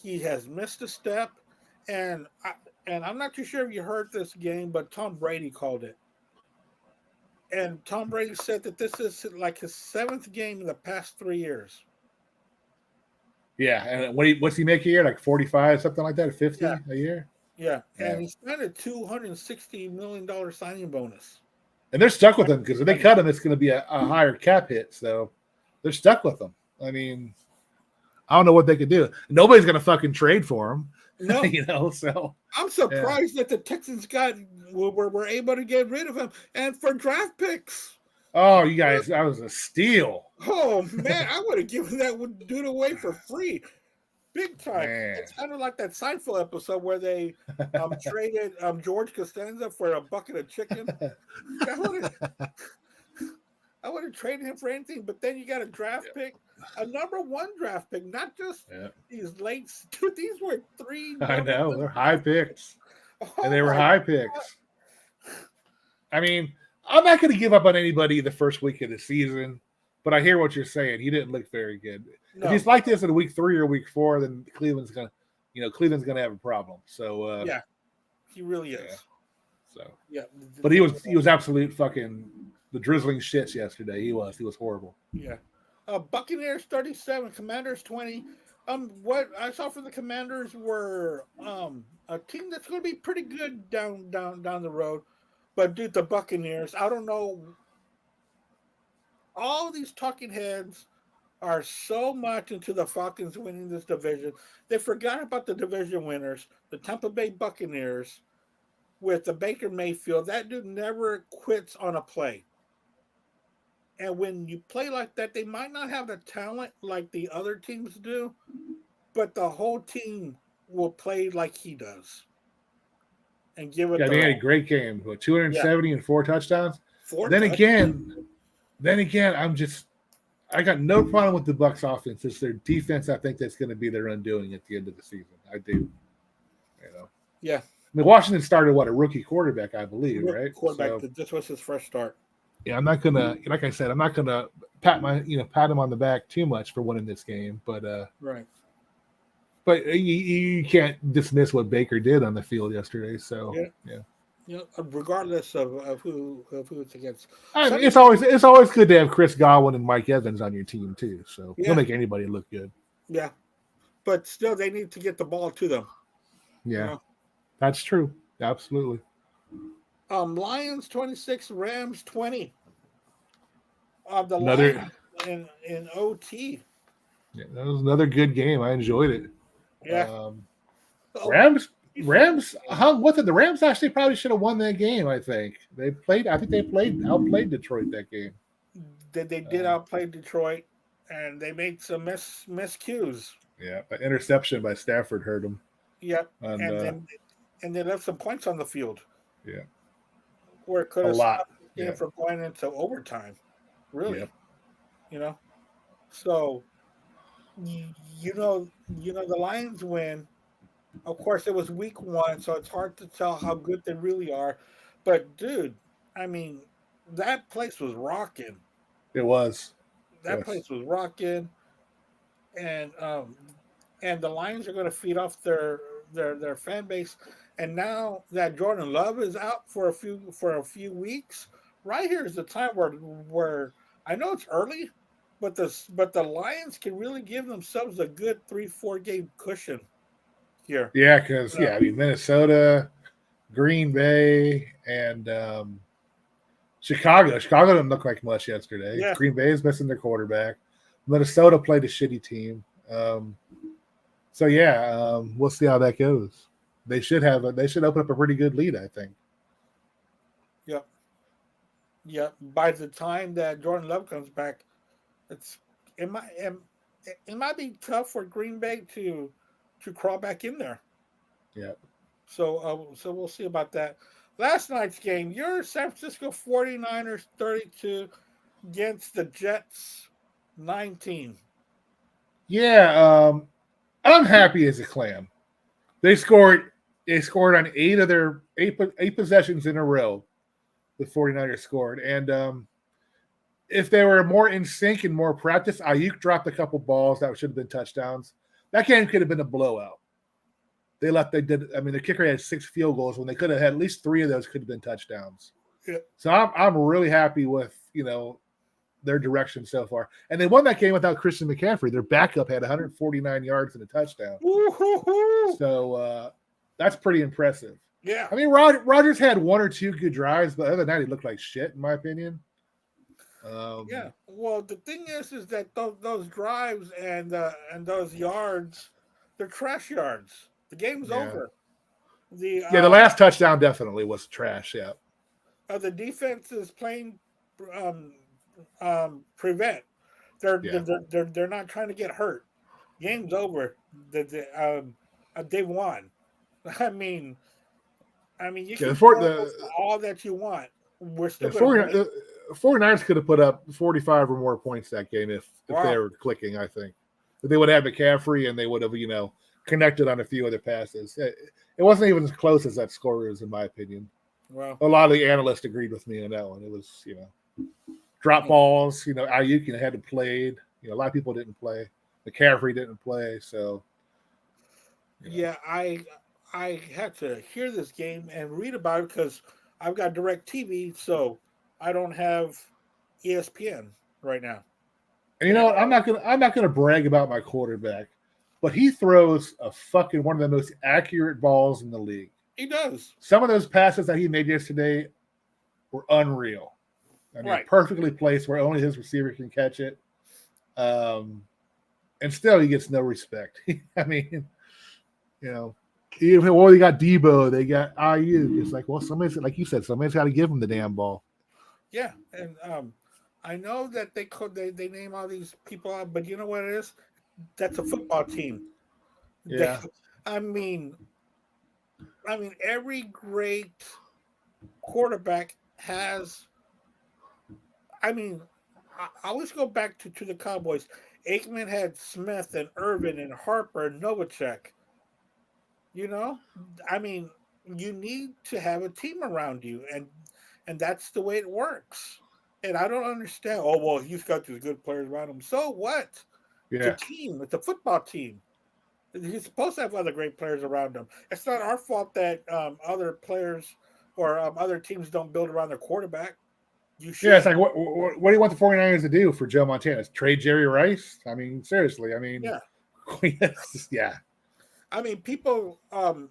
S1: He has missed a step, and I'm not too sure if you heard this game, but Tom Brady called it. And Tom Brady said that this is like his 7th game in the past 3 years.
S2: Yeah, and what's he make a year? Like 45, something like that, 50 a year?
S1: Yeah, and he's got a $260 million signing bonus.
S2: And they're stuck with him because if they cut him, it's going to be a higher cap hit. So they're stuck with him. I mean, I don't know what they could do. Nobody's going to fucking trade for him.
S1: No,
S2: you know. So
S1: I'm surprised that the Texans were able to get rid of him and for draft picks.
S2: Oh, you guys, that was a steal.
S1: Oh man, I would have given that dude away for free. Big time.
S2: Man.
S1: It's kind of like that Seinfeld episode where they traded George Costanza for a bucket of chicken. I would have traded him for anything, but then you got a draft pick, a number 1 draft pick, not just these late. Dude, these were 3.
S2: I know they're high picks, and they were high picks. I mean, I'm not going to give up on anybody the first week of the season. But I hear what you're saying. He didn't look very good. No. If he's like this in week 3 or week 4, then Cleveland's gonna have a problem. So
S1: he really is.
S2: So
S1: yeah,
S2: but he was absolute fucking the drizzling shits yesterday. He was horrible.
S1: Yeah. Buccaneers 37, Commanders 20. What I saw from the Commanders were a team that's going to be pretty good down the road. But dude, the Buccaneers, I don't know. All these talking heads are so much into the Falcons winning this division. They forgot about the division winners, the Tampa Bay Buccaneers, with the Baker Mayfield. That dude never quits on a play. And when you play like that, they might not have the talent like the other teams do, but the whole team will play like he does. And give it.
S2: Yeah, they had a great game. 270 and 4 touchdowns. Then again, I got no problem with the Bucs offense. It's their defense. I think that's going to be their undoing at the end of the season. I do. You know.
S1: Yeah.
S2: I mean, Washington started a rookie quarterback, I believe, right?
S1: Quarterback. So, this was his fresh start.
S2: Yeah, I'm not gonna, like I said, I'm not gonna pat him on the back too much for winning this game, but
S1: right.
S2: But you can't dismiss what Baker did on the field yesterday. So yeah.
S1: Regardless of who it's against.
S2: I mean, it's always good to have Chris Godwin and Mike Evans on your team too. So he'll make anybody look good.
S1: Yeah, but still, they need to get the ball to them.
S2: Yeah, that's true. Absolutely.
S1: Lions 26, Rams 20. The Lions in OT.
S2: Yeah, that was another good game. I enjoyed it.
S1: Yeah. Oh,
S2: Rams hung with it. The Rams actually probably should have won that game. I think they outplayed Detroit that game.
S1: they did outplay Detroit, and they made some miscues.
S2: Yeah, an interception by Stafford hurt them.
S1: Yep,
S2: And
S1: and they left some points on the field.
S2: Yeah,
S1: Where it could
S2: a
S1: have
S2: lot.
S1: stopped the game
S2: Yeah.
S1: from going into overtime. Really,
S2: Yep.
S1: you know. So the Lions win. Of course, it was week 1, so it's hard to tell how good they really are. But dude, I mean, that place was rocking.
S2: It was.
S1: That place was rocking, and the Lions are going to feed off their fan base. And now that Jordan Love is out for a few weeks, right here is the time where I know it's early, but the Lions can really give themselves a good 3-4 game cushion here.
S2: Yeah, because I mean Minnesota, Green Bay, and Chicago. Chicago didn't look like much yesterday.
S1: Yeah.
S2: Green Bay is missing their quarterback. Minnesota played a shitty team. We'll see how that goes. They should open up a pretty good lead, I think.
S1: Yep. Yep. By the time that Jordan Love comes back, it might be tough for Green Bay to crawl back in there.
S2: Yeah.
S1: So we'll see about that. Last night's game, your San Francisco 49ers 32 against the Jets 19.
S2: Yeah, I'm happy as a clam. They scored on 8 possessions in a row. The 49ers scored. And if they were more in sync and more practice, Ayuk dropped a couple balls that should have been touchdowns. That game could have been a blowout. The kicker had 6 field goals when they could have had at least 3 of those could have been touchdowns.
S1: Yeah.
S2: So I'm really happy with, their direction so far. And they won that game without Christian McCaffrey. Their backup had 149 yards and a touchdown.
S1: Woo-hoo-hoo.
S2: So that's pretty impressive.
S1: Yeah.
S2: I mean, Rodgers had 1 or 2 good drives, but other than that, he looked like shit, in my opinion.
S1: Yeah. Well, the thing is that those drives and those yards, they're trash yards. The game's over. The
S2: last touchdown definitely was trash. Yeah.
S1: The defense is playing prevent. They're not trying to get hurt. Game's over. They won. I mean, you can all that you want. We're still
S2: the 49ers could have put up 45 or more points that game if they were clicking, I think. If they would have McCaffrey and they would have, connected on a few other passes. It wasn't even as close as that score is, in my opinion.
S1: Well,
S2: a lot of the analysts agreed with me on that one. It was, drop balls, Ayuk hadn't played. A lot of people didn't play. McCaffrey didn't play, so.
S1: Yeah, I had to hear this game and read about it because I've got DirecTV, so I don't have ESPN right now.
S2: And I'm not gonna brag about my quarterback, but he throws one of the most accurate balls in the league.
S1: He does.
S2: Some of those passes that he made yesterday were unreal. Perfectly placed where only his receiver can catch it. And still he gets no respect. I mean, even they got Debo, they got Ayuk. It's like, well, somebody's got to give him the damn ball.
S1: Yeah, and I know that they name all these people out, but you know what it is? That's a football team.
S2: Yeah.
S1: I mean, every great quarterback has. I always go back to the Cowboys. Aikman had Smith and Irvin and Harper and Novacek. You need to have a team around you, and that's the way it works. And I don't understand. Oh, well, he's got these good players around him. So what?
S2: Yeah.
S1: It's a team. It's a football team. He's supposed to have other great players around him. It's not our fault that other players or other teams don't build around their quarterback. You should.
S2: Yeah, it's like, what do you want the 49ers to do for Joe Montana? Trade Jerry Rice? I mean, seriously.
S1: Yeah.
S2: Yeah.
S1: People like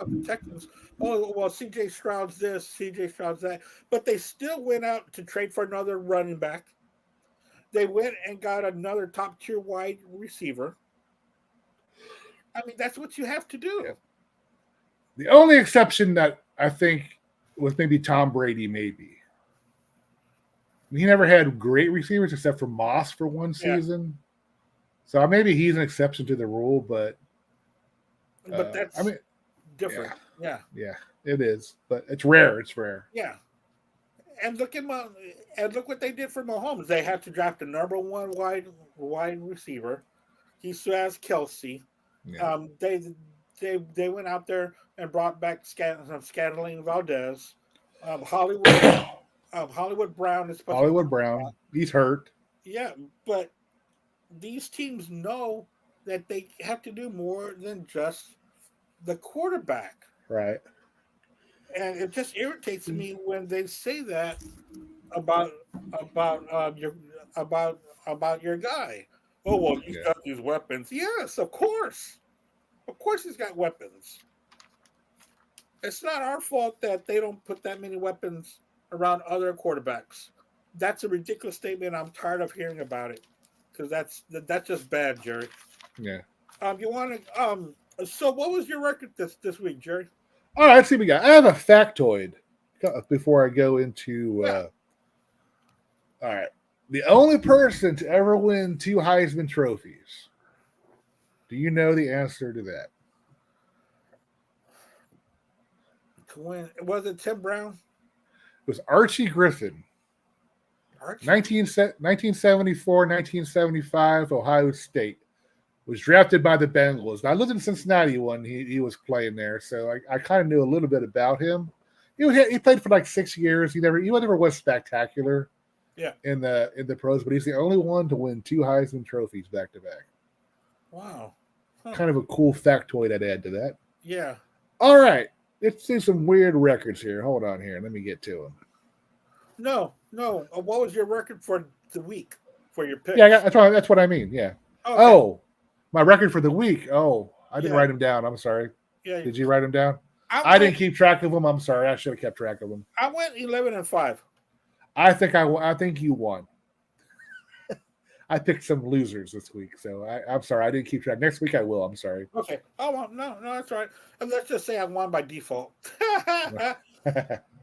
S1: the Texans. Oh, well, C.J. Stroud's this, C.J. Stroud's that, but they still went out to trade for another running back. They went and got another top tier wide receiver. I mean, that's what you have to do.
S2: Yeah. The only exception that I think was maybe Tom Brady, maybe. He never had great receivers except for Moss for one season. So maybe he's an exception to the rule, but
S1: that's different. Yeah,
S2: it is. But it's rare. It's rare.
S1: Yeah. And look what they did for Mahomes. They had to draft a number one wide receiver. He still has Kelsey.
S2: Yeah.
S1: They went out there and brought back Scantling Valdez. Hollywood Brown is supposed
S2: Hollywood Brown. He's hurt.
S1: Yeah, but these teams know that they have to do more than just the quarterback.
S2: Right.
S1: And it just irritates me when they say that about your guy. Oh well, he's got these weapons. Yes, of course he's got weapons. It's not our fault that they don't put that many weapons around other quarterbacks. That's a ridiculous statement. I'm tired of hearing about it because that's just bad, Jerry.
S2: Yeah.
S1: You want to So what was your record this week, Jerry?
S2: All right, let's see what we got. I have a factoid before I go into. All right. The only person to ever win 2 Heisman trophies. Do you know the answer to that?
S1: To win. Was it Tim Brown?
S2: It was Archie Griffin. 1974, 1975, Ohio State. Was drafted by the Bengals. Now, I lived in Cincinnati when he was playing there, so I kind of knew a little bit about him. He played for like 6 years. He never was spectacular.
S1: Yeah.
S2: In the pros, but he's the only one to win 2 Heisman trophies back to back.
S1: Wow. Huh.
S2: Kind of a cool factoid I'd add to that.
S1: Yeah.
S2: All right. Let's see some weird records here. Hold on here. Let me get to them.
S1: No. What was your record for the week for your pick?
S2: Yeah, that's what I mean. Yeah.
S1: Okay.
S2: Oh, my record for the week. Oh, I didn't write them down. I'm sorry.
S1: Yeah.
S2: Did you write them down? I didn't keep track of them. I'm sorry. I should have kept track of them.
S1: I went 11-5.
S2: I think you won. I picked some losers this week, so I'm sorry. I didn't keep track. Next week I will. I'm sorry.
S1: Okay. Oh, well, no, that's all right. Let's just say I won by default.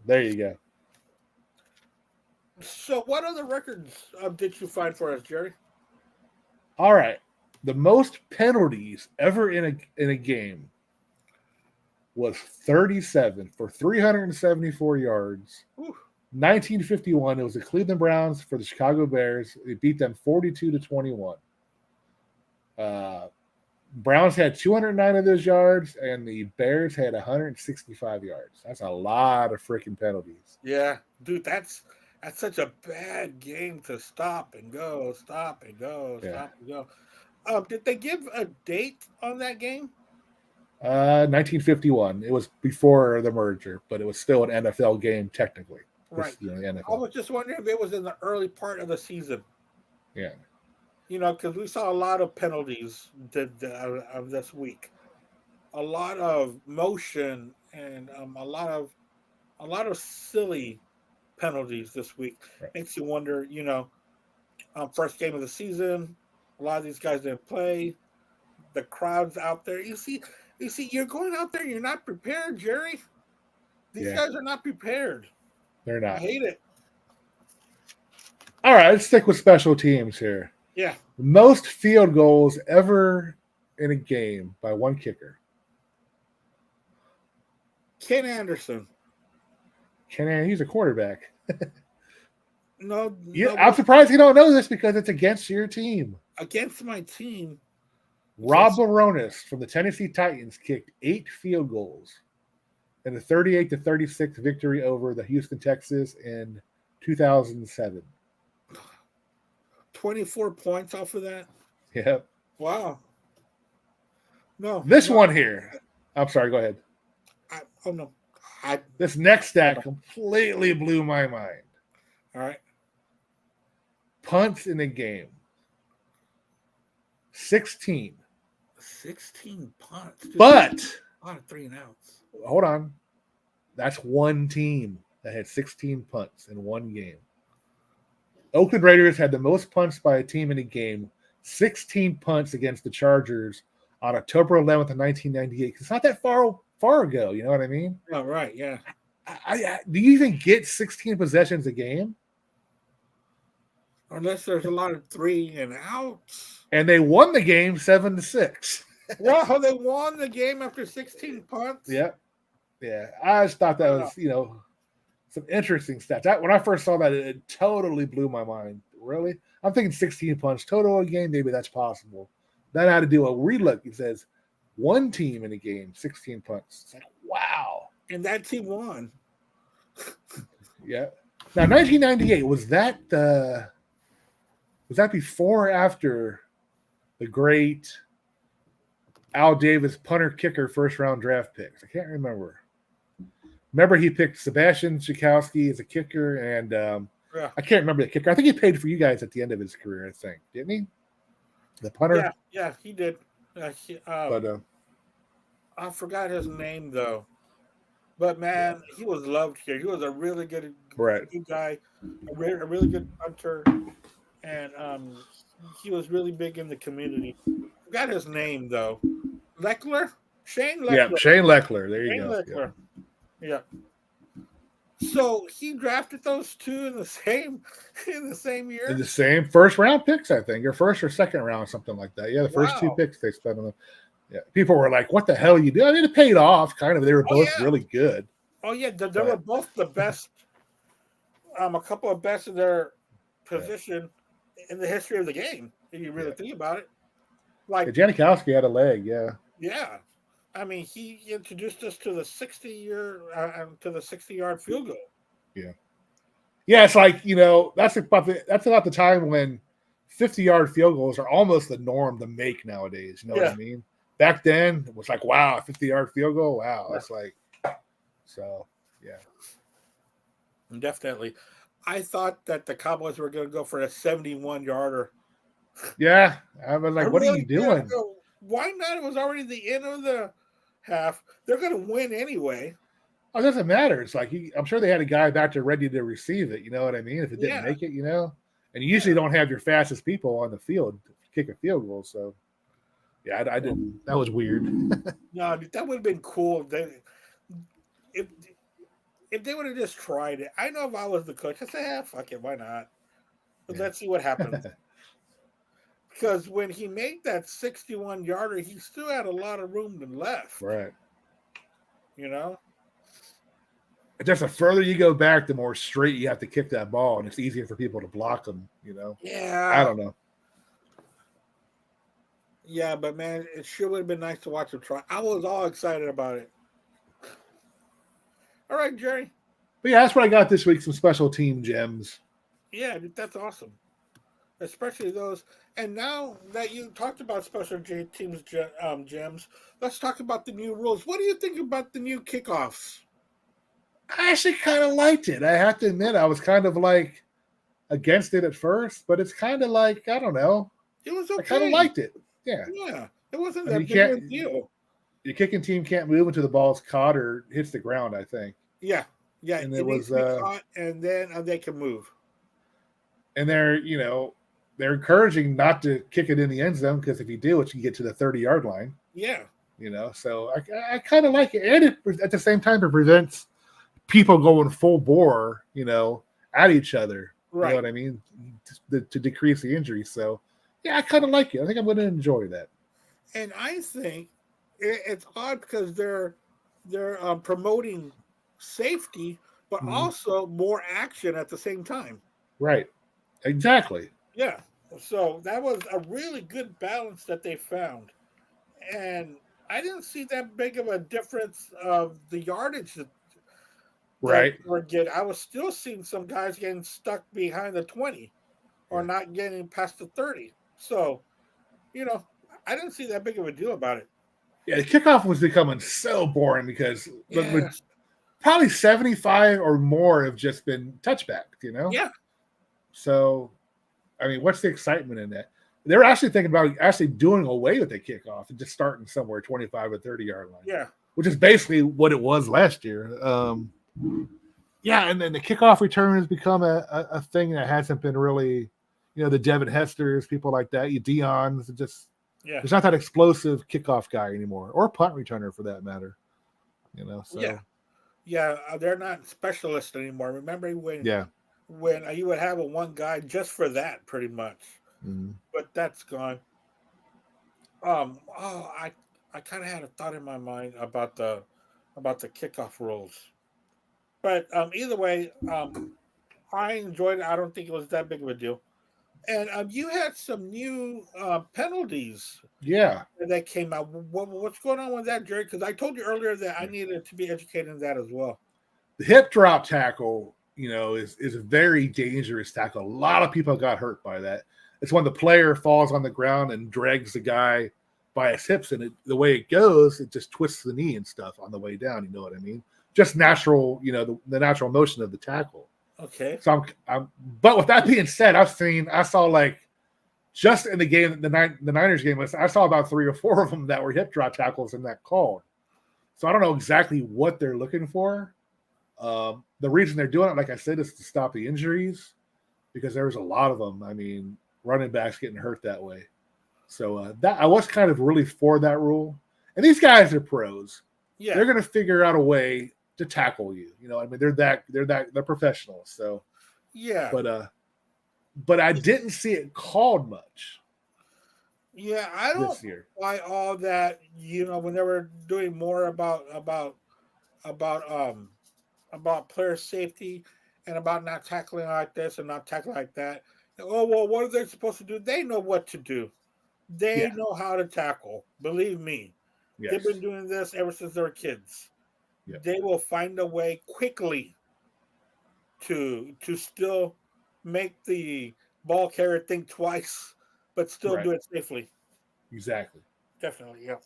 S2: There you go.
S1: So what other records did you find for us, Jerry?
S2: All right. The most penalties ever in a game was 37 for 374 yards.
S1: Ooh.
S2: 1951, it was the Cleveland Browns for the Chicago Bears. They beat them 42-21. Browns had 209 of those yards, and the Bears had 165 yards. That's a lot of freaking penalties.
S1: Yeah, dude, that's such a bad game to stop and go. Did they give a date on that game?
S2: 1951. It was before the merger, but it was still an NFL game technically.
S1: Right.
S2: NFL.
S1: I was just wondering if it was in the early part of the season.
S2: Yeah.
S1: Because we saw a lot of penalties of this week, a lot of motion, and a lot of silly penalties this week.
S2: Right.
S1: Makes you wonder. First game of the season, a lot of these guys didn't play. The crowd's out there. You see, you're going out there. You're not prepared, Jerry. These guys are not prepared.
S2: They're not.
S1: I hate it.
S2: All right, let's stick with special teams here.
S1: Yeah.
S2: Most field goals ever in a game by one kicker.
S1: Ken Anderson.
S2: He's a quarterback.
S1: No.
S2: I'm surprised you don't know this because it's against your team.
S1: Against my team.
S2: Rob Baronis from the Tennessee Titans kicked 8 field goals in a 38-36 victory over the Houston Texans in 2007.
S1: 24 points off of that?
S2: Yep.
S1: Wow. No.
S2: This one here. I'm sorry, go ahead. This next stat completely blew my mind.
S1: All right.
S2: Punts in a game. 16.
S1: 16 punts. Dude,
S2: But
S1: a lot of 3 and outs.
S2: Hold on. That's one team that had 16 punts in one game. Oakland Raiders had the most punts by a team in a game, 16 punts against the Chargers on October 11th of 1998. It's not that far ago. You know what I mean?
S1: Oh, right. Yeah.
S2: Do you even get 16 possessions a game?
S1: Unless there's a lot of 3 and outs.
S2: And they won the game 7-6.
S1: Wow, they won the game after 16 punts.
S2: Yeah. I just thought that was, some interesting stats. When I first saw that, it totally blew my mind. Really? I'm thinking 16 punts total a game. Maybe that's possible. Then I had to do a relook. It says one team in a game, 16 punts. It's like, wow.
S1: And that team won.
S2: Yeah. Now, 1998, was that before or after the great Al Davis punter kicker first round draft picks? I can't remember. Remember, he picked Sebastian Schakowsky as a kicker, and I can't remember the kicker. I think he played for you guys at the end of his career, I think. Didn't he? The punter?
S1: Yeah, he did.
S2: But
S1: I forgot his name, though. But, man, he was loved here. He was a really good guy, a really good punter, and he was really big in the community. I forgot his name, though. Leckler? Shane Leckler.
S2: Yeah, Shane Leckler. There you
S1: Shane
S2: go.
S1: Leckler. Yeah. So he drafted those two in the same year.
S2: In the same first round picks, I think, or first or second round, something like that. Yeah, the first two picks they spent on them. Yeah, people were like, "What the hell are you doing?" I mean, it paid off, kind of. They were both really good.
S1: Oh yeah, they were both the best. A couple of best in their position in the history of the game. If you really think about it, like
S2: Janikowski had a leg. Yeah.
S1: Yeah. I mean, he introduced us to the 60-yard field goal.
S2: Yeah, it's like that's about the time when 50-yard field goals are almost the norm to make nowadays. You know what I mean? Back then, it was like, wow, 50-yard field goal. Wow, it's like so. Yeah,
S1: definitely. I thought that the Cowboys were going to go for a 71-yarder.
S2: Yeah, I was like, what are you doing?
S1: Why not? It was already the end of the half. They're going to win anyway.
S2: Oh, it doesn't matter. It's like I'm sure they had a guy back there ready to receive it. You know what I mean? If it didn't make it, and you usually don't have your fastest people on the field to kick a field goal. So, yeah, I didn't. That was weird.
S1: No, that would have been cool. If they would have just tried it. I know if I was the coach, I'd say, fuck it, why not? But let's see what happens. Because when he made that 61-yarder, he still had a lot of room left.
S2: Right.
S1: Just
S2: the further you go back, the more straight you have to kick that ball, and it's easier for people to block them,
S1: Yeah.
S2: I don't know.
S1: Yeah, but, man, it sure would have been nice to watch him try. I was all excited about it. All right, Jerry.
S2: But, yeah, that's what I got this week, some special team gems.
S1: Yeah, that's awesome. Especially those. And now that you talked about special teams gems, let's talk about the new rules. What do you think about the new kickoffs?
S2: I actually kind of liked it. I have to admit, I was kind of like against it at first, but it's kind of like, I don't know.
S1: It was okay.
S2: I kind of liked it. Yeah.
S1: Yeah. It wasn't that big of a deal.
S2: Your kicking team can't move until the ball's caught or hits the ground, I think.
S1: Yeah. Yeah.
S2: And it was caught,
S1: and then they can move.
S2: And they're encouraging not to kick it in the end zone because if you do, it can get to the 30-yard line.
S1: Yeah.
S2: So I kind of like it. And at the same time, it prevents people going full bore, at each other.
S1: Right.
S2: You know what I mean? To decrease the injury. So, yeah, I kind of like it. I think I'm going to enjoy that.
S1: And I think it's odd because they're promoting safety, but also more action at the same time.
S2: Right. Exactly.
S1: Yeah. So that was a really good balance that they found. And I didn't see that big of a difference of the yardage that were getting. I was still seeing some guys getting stuck behind the 20 or not getting past the 30. So, I didn't see that big of a deal about it.
S2: Yeah, the kickoff was becoming so boring because probably 75 or more have just been touchbacks,
S1: Yeah.
S2: So, I mean, what's the excitement in that? They're actually thinking about doing away with the kickoff and just starting somewhere 25 or 30-yard line.
S1: Yeah.
S2: Which is basically what it was last year. Yeah, and then the kickoff return has become a thing that hasn't been really, the Devin Hesters, people like that, Dion's, just
S1: Yeah.
S2: there's not that explosive kickoff guy anymore, or punt returner for that matter. So
S1: Yeah. They're not specialists anymore. Remember
S2: yeah.
S1: when you would have a one guy just for that, pretty much.
S2: Mm-hmm.
S1: But that's gone. I kind of had a thought in my mind about the kickoff rules, but either way, I enjoyed it. I don't think it was that big of a deal. And you had some new penalties
S2: Yeah.
S1: that came out. What's going on with that, Jerry? Because I told you earlier that I needed to be educated in that as well.
S2: The hip drop tackle, is a very dangerous tackle. A lot of people got hurt by that. It's when the player falls on the ground and drags the guy by his hips, and the way it goes, it just twists the knee and stuff on the way down. You know what I mean? Just natural, the natural motion of the tackle.
S1: Okay.
S2: So but with that being said, I saw like just in the game, the Niners game, I saw about 3 or 4 of them that were hip drop tackles in that call. So I don't know exactly what they're looking for. The reason they're doing it, like I said, is to stop the injuries, because there was a lot of them. I mean, running backs getting hurt that way. So that I was kind of really for that rule. And these guys are pros.
S1: Yeah.
S2: They're going to figure out a way to tackle you. I mean, they're professionals. So
S1: yeah.
S2: But I didn't see it called much.
S1: Yeah, I don't
S2: this year.
S1: buy all that. When they were doing more about player safety and about not tackling like this and not tackling like that. Oh well, what are they supposed to do? They know what to do. They know how to tackle. Believe me, they've been doing this ever since they were kids.
S2: Yep.
S1: They will find a way quickly to still make the ball carrier think twice, but still do it safely.
S2: Exactly.
S1: Definitely, yeah.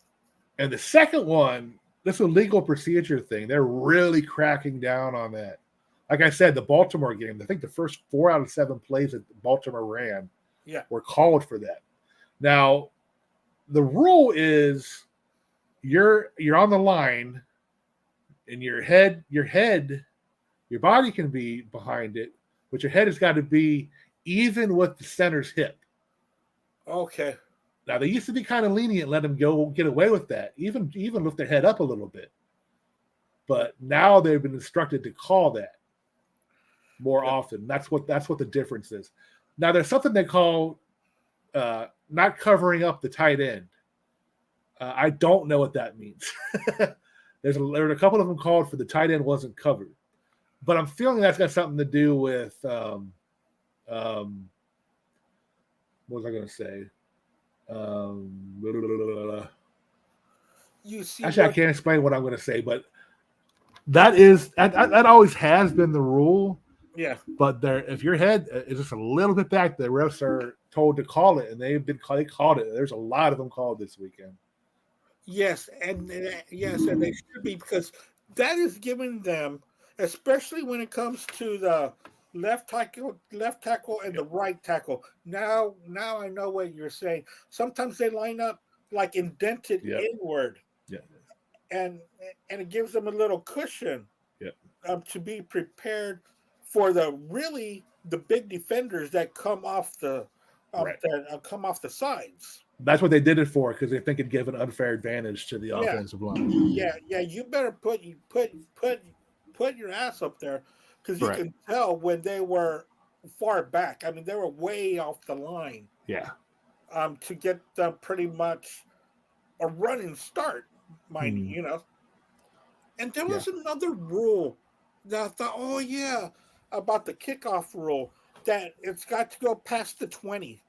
S2: And the second one, this legal procedure thing, they're really cracking down on that. Like I said, the Baltimore game, I think the first 4 out of 7 plays that Baltimore ran were called for that. Now, the rule is you're on the line, and your body can be behind it, but your head has got to be even with the center's hip.
S1: Okay.
S2: Now, they used to be kind of lenient, let them get away with that, even lift their head up a little bit. But now they've been instructed to call that more often. That's what the difference is. Now, there's something they call not covering up the tight end. I don't know what that means. There were a couple of them called for the tight end wasn't covered. But I'm feeling that's got something to do with what was I going to say?
S1: You see,
S2: actually, I can't explain what I'm going to say, but that always has been the rule.
S1: Yeah.
S2: But if your head is just a little bit back, the refs are told to call it, and they called it. There's a lot of them called this weekend.
S1: Yes, and they should be, because that is giving them, especially when it comes to the left tackle and the right tackle. Now I know what you're saying. Sometimes they line up like indented inward.
S2: Yeah.
S1: And it gives them a little cushion.
S2: Yeah.
S1: To be prepared for the big defenders that come off the sides.
S2: That's what they did it for, because they think it'd give an unfair advantage to the offensive line.
S1: Yeah. You better put your ass up there, because you can tell when they were far back. I mean, they were way off the line.
S2: Yeah.
S1: To get them pretty much a running start, mind you. And there was another rule that I thought, about the kickoff rule, that it's got to go past the 20.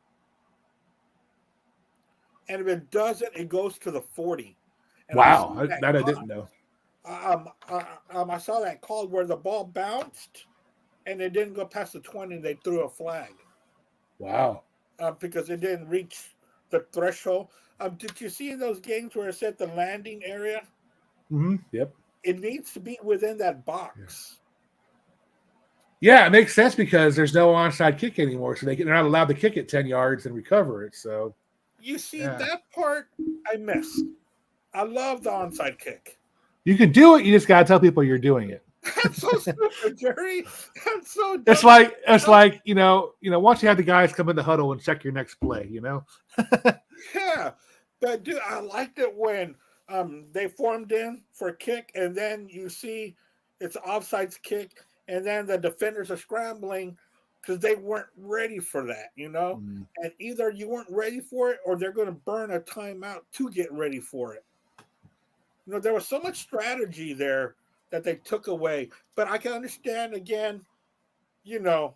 S1: And if it doesn't, it goes to the 40. And
S2: wow, that I didn't know.
S1: I saw that called where the ball bounced and it didn't go past the 20, and they threw a flag.
S2: Wow.
S1: Because it didn't reach the threshold. Did you see in those games where it said the landing area?
S2: Mm-hmm. Yep.
S1: It needs to be within that box.
S2: Yeah, it makes sense, because there's no onside kick anymore, so they're not allowed to kick it 10 yards and recover it. So
S1: you see, that part I missed. I love the onside kick.
S2: You can do it. You just got to tell people you're doing it.
S1: That's so stupid, Jerry. That's so dumb.
S2: It's like once you have the guys come in the huddle and check your next play,
S1: Yeah, but dude, I liked it when they formed in for a kick, and then you see it's offsides kick, and then the defenders are scrambling because they weren't ready for that,
S2: Mm.
S1: And either you weren't ready for it, or they're going to burn a timeout to get ready for it. There was so much strategy there that they took away, but I can understand again, you know,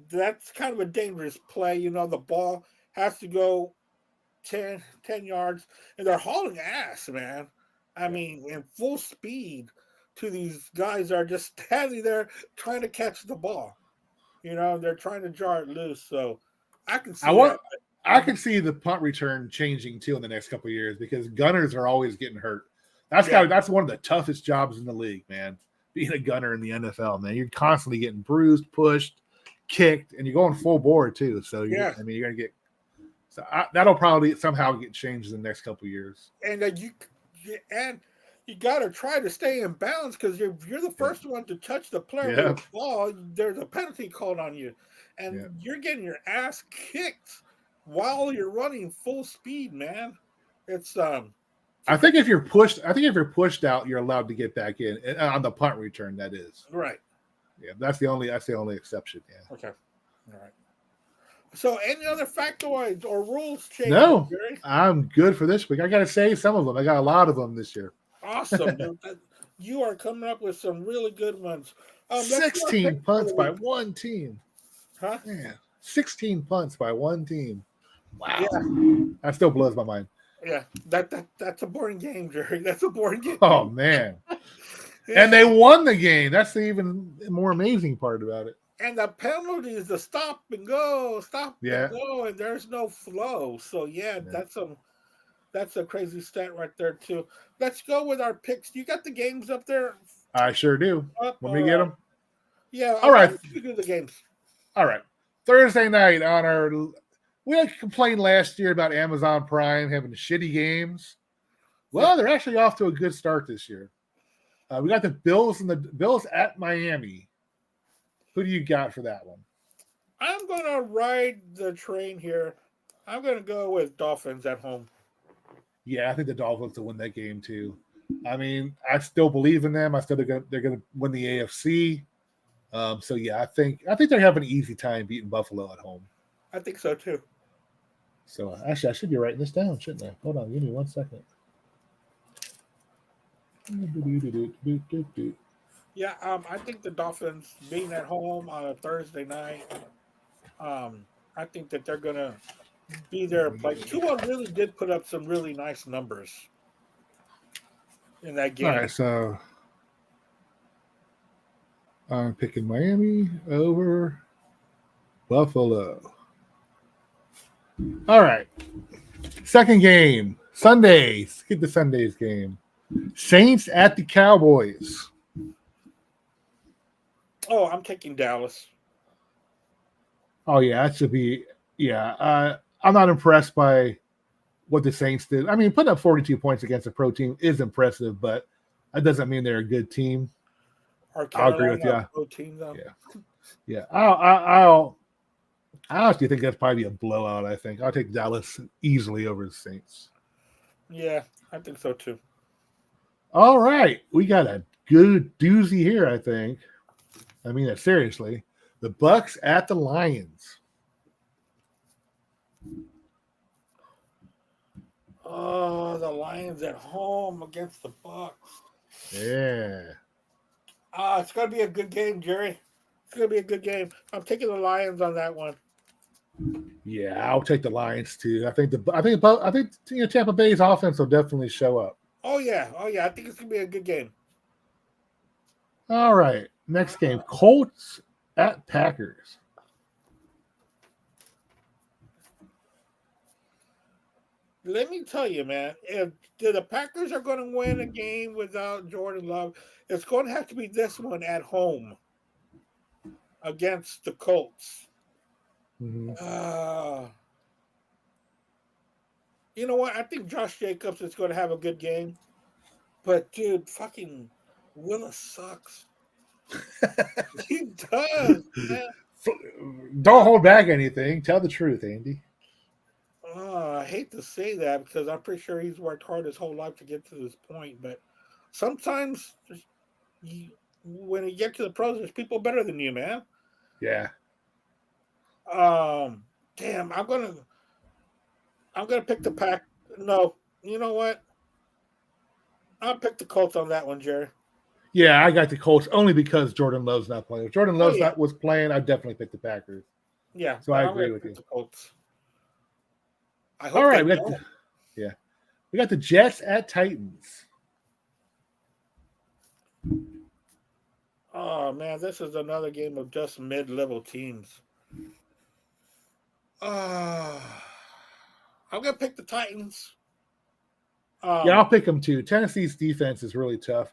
S1: that's kind of a dangerous play. The ball has to go 10 yards, and they're hauling ass, man. I mean, in full speed to these guys that are just standing there trying to catch the ball. They're trying to jar it loose. So I can see that.
S2: I can see the punt return changing too in the next couple of years because gunners are always getting hurt. That's one of the toughest jobs in the league, man. Being a gunner in the NFL, man, you're constantly getting bruised, pushed, kicked, and you're going full board too. So you're gonna get. So that'll probably somehow get changed in the next couple of years.
S1: And you got to try to stay in bounds because if you're the first one to touch the player with the ball, there's a penalty called on you, and you're getting your ass kicked while you're running full speed, man. It's
S2: I think if you're pushed out, you're allowed to get back in on the punt return. That is
S1: right.
S2: Yeah, that's the only exception. Yeah.
S1: Okay. All right. So, any other factoids or rules changes?
S2: No,
S1: Jerry?
S2: I'm good for this week. I got to say some of them. I got a lot of them this year.
S1: Awesome. You are coming up with some really good ones.
S2: 16 punts by one team.
S1: Huh?
S2: Man, 16 punts by one team. Wow.
S1: Yeah.
S2: That still blows my mind.
S1: Yeah, that's a boring game, Jerry. That's a boring game.
S2: Oh, man. Yeah. And they won the game. That's the even more amazing part about it.
S1: And the penalty is the stop and go, and go, and there's no flow. So, that's a crazy stat right there, too. Let's go with our picks. You got the games up there?
S2: I sure do. Let me get them.
S1: Yeah.
S2: All right.
S1: You do the games.
S2: All right. Thursday night we had complained last year about Amazon Prime having shitty games. Well, they're actually off to a good start this year. We got the Bills at Miami. Who do you got for that one?
S1: I'm going to ride the train here. I'm going to go with Dolphins at home.
S2: Yeah, I think the Dolphins will win that game too. I mean, I still believe in them. I still think they're going to win the AFC. So yeah, I think they're having an easy time beating Buffalo at home.
S1: I think so too.
S2: So actually, I should be writing this down, shouldn't I? Hold on, give me 1 second.
S1: Yeah, I think the Dolphins being at home on a Thursday night, I think that they're gonna be there. Like Tua really did put up some really nice numbers in that game.
S2: All right, so I'm picking Miami over Buffalo. All right. Second game. Sundays. Get the Sundays game. Saints at the Cowboys.
S1: Oh, I'm taking Dallas.
S2: Oh, yeah. That should be. Yeah. I'm not impressed by what the Saints did. I mean, putting up 42 points against a pro team is impressive, but that doesn't mean they're a good team. I'll agree with you.
S1: Pro team, though.
S2: Yeah. I honestly think that's probably a blowout. I think I'll take Dallas easily over the Saints.
S1: Yeah, I think so too.
S2: All right, we got a good doozy here. I think. I mean that seriously. The Bucks at the Lions.
S1: Oh, the Lions at home against the Bucks.
S2: Yeah.
S1: It's gonna be a good game, Jerry. It's gonna be a good game. I'm taking the Lions on that one.
S2: Yeah, I'll take the Lions too. I think Tampa Bay's offense will definitely show up.
S1: Oh yeah. I think it's gonna be a good game.
S2: All right, next game: Colts at Packers.
S1: Let me tell you, man, if the Packers are going to win a game without Jordan Love, it's going to have to be this one at home against the Colts.
S2: Mm-hmm.
S1: You know what? I think Josh Jacobs is going to have a good game. But, dude, fucking Willis sucks. He does, man.
S2: Don't hold back anything. Tell the truth, Andy.
S1: I hate to say that because I'm pretty sure he's worked hard his whole life to get to this point. But sometimes, when you get to the pros, there's people better than you, man.
S2: Yeah.
S1: Damn, I'm gonna pick the pack. No, you know what? I'll pick the Colts on that one, Jerry.
S2: Yeah, I got the Colts only because Jordan Love's not playing. If Jordan Love's
S1: yeah.
S2: not was playing, I'd definitely pick the Packers.
S1: Yeah,
S2: so I agree with you.
S1: The Colts. I hope
S2: All right,
S1: we
S2: got the Jets at Titans.
S1: Oh man, this is another game of just mid-level teams. I'm gonna pick the Titans.
S2: Yeah, I'll pick them too. Tennessee's defense is really tough.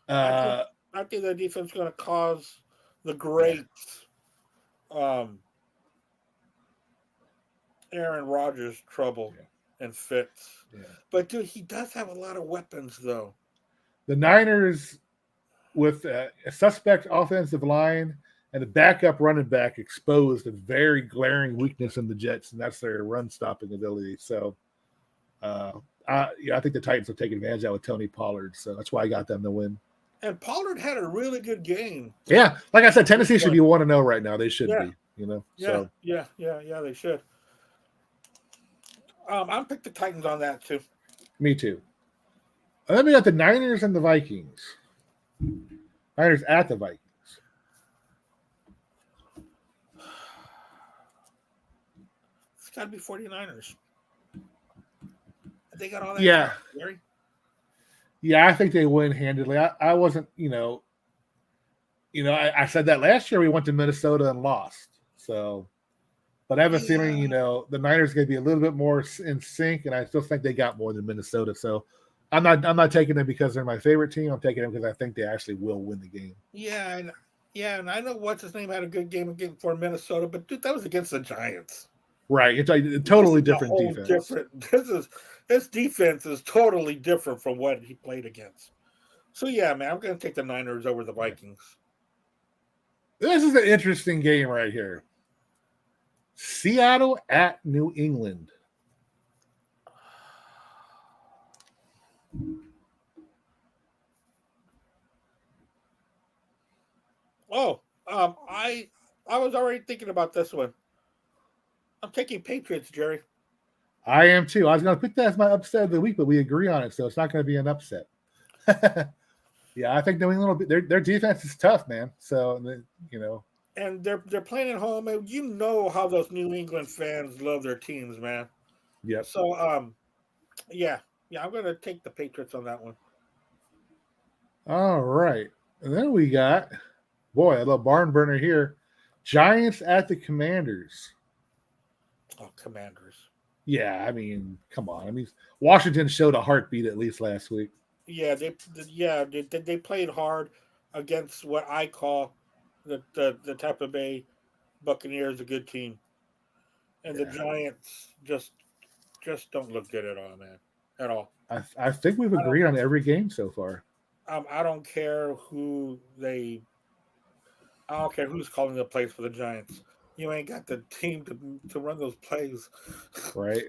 S1: I think their defense is going to cause the great Aaron Rodgers trouble and fits. Yeah. But dude, he does have a lot of weapons, though.
S2: The Niners, with a suspect offensive line and a backup running back, exposed a very glaring weakness in the Jets, and that's their run-stopping ability. So, I think the Titans will take advantage of that with Tony Pollard. So that's why I got them to win.
S1: And Pollard had a really good game.
S2: Yeah, like I said, Tennessee should be 1-0 right now. They should be,
S1: Yeah, they should. I'm pick the Titans on that too.
S2: Me too. And then we got the Niners and the Vikings. Niners at the Vikings.
S1: It's got to be 49ers. They got all that.
S2: Yeah.
S1: Time,
S2: yeah, I think they win handedly. I wasn't, I said that last year we went to Minnesota and lost. So, but I have a feeling, the Niners are going to be a little bit more in sync, and I still think they got more than Minnesota. So, I'm not taking them because they're my favorite team. I'm taking them because I think they actually will win the game.
S1: Yeah, and I know what's his name had a good game for Minnesota, but dude, that was against the Giants.
S2: Right, it's like a totally different defense.
S1: This defense is totally different from what he played against. So yeah, man, I'm going to take the Niners over the Vikings.
S2: This is an interesting game right here. Seattle at New England.
S1: Oh, I was already thinking about this one. I'm taking Patriots, Jerry.
S2: I am too. I was going to pick that as my upset of the week, but we agree on it, so it's not going to be an upset. Yeah, I think New England their defense is tough, man. So
S1: and they're playing at home, and you know how those New England fans love their teams, man.
S2: Yeah.
S1: So yeah, I'm going to take the Patriots on that one.
S2: All right, and then we got a little barn burner here. Giants at the Commanders.
S1: Oh, Commanders.
S2: Yeah, I mean, come on. I mean, Washington showed a heartbeat at least last week.
S1: Yeah, they played hard against what I call the Tampa Bay Buccaneers, a good team, and the Giants just don't look good at all, man, at all.
S2: I think we've agreed on every game so far.
S1: I don't care who's calling the plays for the Giants. You ain't got the team to run those plays.
S2: Right.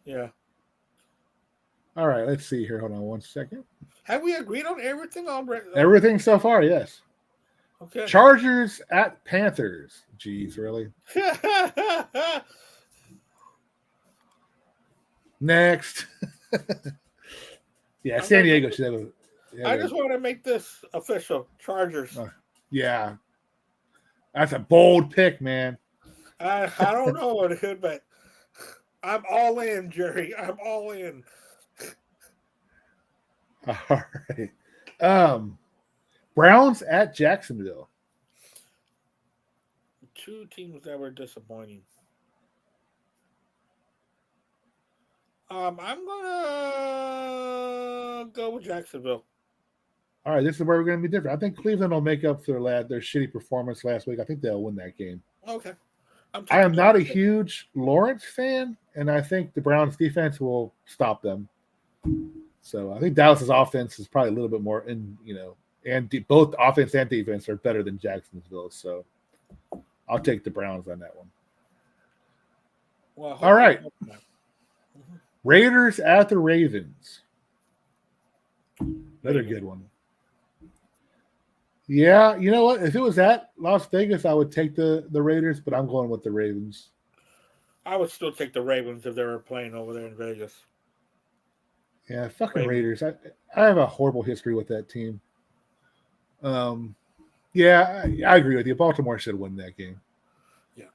S1: Yeah.
S2: All right, let's see here. Hold on one second.
S1: Have we agreed on everything already?
S2: Everything so far, yes.
S1: Okay.
S2: Chargers at Panthers. Jeez, really? Next. Yeah, San Diego should have
S1: I just want to make this official. Chargers.
S2: Yeah. That's a bold pick, man.
S1: I don't know, dude, but I'm all in, Jerry. I'm all in.
S2: All right. Browns at Jacksonville.
S1: Two teams that were disappointing. I'm gonna go with Jacksonville.
S2: All right, this is where we're going to be different. I think Cleveland will make up for their shitty performance last week. I think they'll win that game.
S1: Okay.
S2: I am not a huge Lawrence fan, and I think the Browns defense will stop them. So I think Dallas's offense is probably a little bit more and both offense and defense are better than Jacksonville. So I'll take the Browns on that one.
S1: Well,
S2: all right.
S1: Mm-hmm.
S2: Raiders at the Ravens. Another good one. Yeah, you know what? If it was at Las Vegas, I would take the Raiders, but I'm going with the Ravens.
S1: I would still take the Ravens if they were playing over there in Vegas.
S2: Yeah, fucking Raiders. I have a horrible history with that team. Yeah, I agree with you. Baltimore should win that game.
S1: Yeah.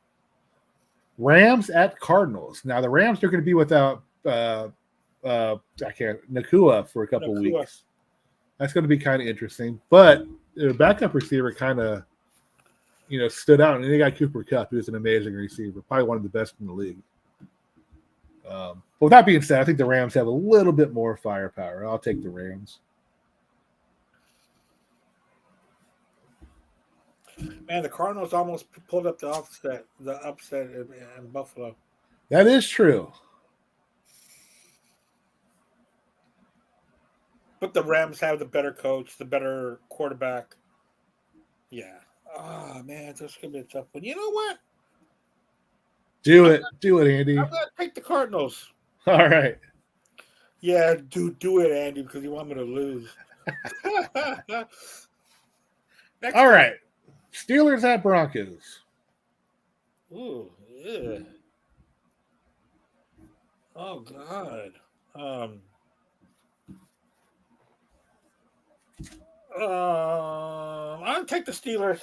S2: Rams at Cardinals. Now the Rams are going to be without Nakua for a couple weeks. That's going to be kind of interesting. But the backup receiver kind of, stood out. And they got Cooper Kupp, who's an amazing receiver, probably one of the best in the league. But with that being said, I think the Rams have a little bit more firepower. I'll take the Rams.
S1: Man, the Cardinals almost pulled up the upset in Buffalo.
S2: That is true.
S1: But the Rams have the better coach, the better quarterback. Yeah. Oh, man, this is going to be a tough one. You know what?
S2: Do it, Andy.
S1: I'm going to take the Cardinals.
S2: All right.
S1: Yeah, do it, Andy, because you want me to lose.
S2: All right. Steelers at Broncos.
S1: Ooh, yeah. Oh, God. I'll take the Steelers.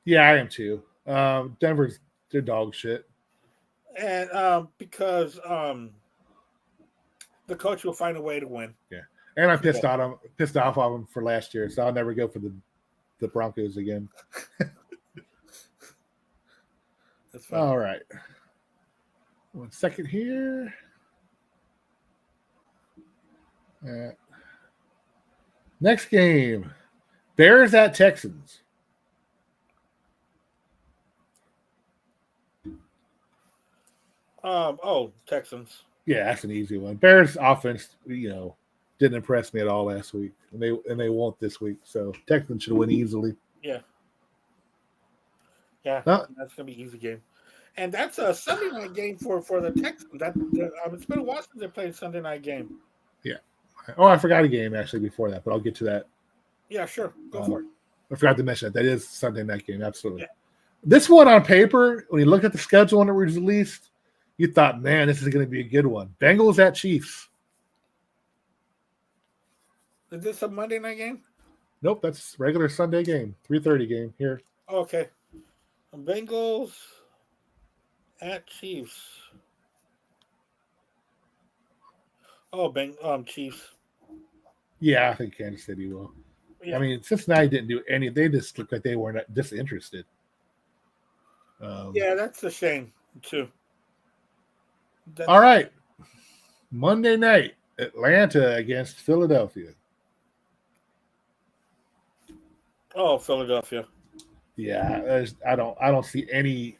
S2: Yeah, I am too. Denver's their dog shit.
S1: And because the coach will find a way to win.
S2: Yeah. And I'm pissed off of him for last year, so I'll never go for the Broncos again.
S1: That's fine.
S2: All right. 1 second here. Next game. Bears at Texans.
S1: Texans.
S2: Yeah, that's an easy one. Bears offense, didn't impress me at all last week, and they won't this week. So Texans should win easily.
S1: Yeah. Yeah, that's gonna be an easy game, and that's a Sunday night game for the Texans. It's been a while since they played a Sunday night game.
S2: Yeah. Oh, I forgot a game actually before that, but I'll get to that.
S1: Yeah, sure. Go for it.
S2: I forgot to mention that is Sunday night game. Absolutely. Yeah. This one on paper, when you look at the schedule when it was released, you thought, man, this is going to be a good one. Bengals at Chiefs.
S1: Is this a Monday night game?
S2: Nope, that's regular Sunday game. 3:30 game here.
S1: Okay. Bengals at Chiefs. Oh, Chiefs.
S2: Yeah, I think Kansas City will. Yeah. I mean, Cincinnati didn't do any. They just looked like they weren't disinterested.
S1: Yeah, that's a shame too.
S2: All right. Monday night, Atlanta against Philadelphia.
S1: Oh, Philadelphia.
S2: Yeah, I don't see any,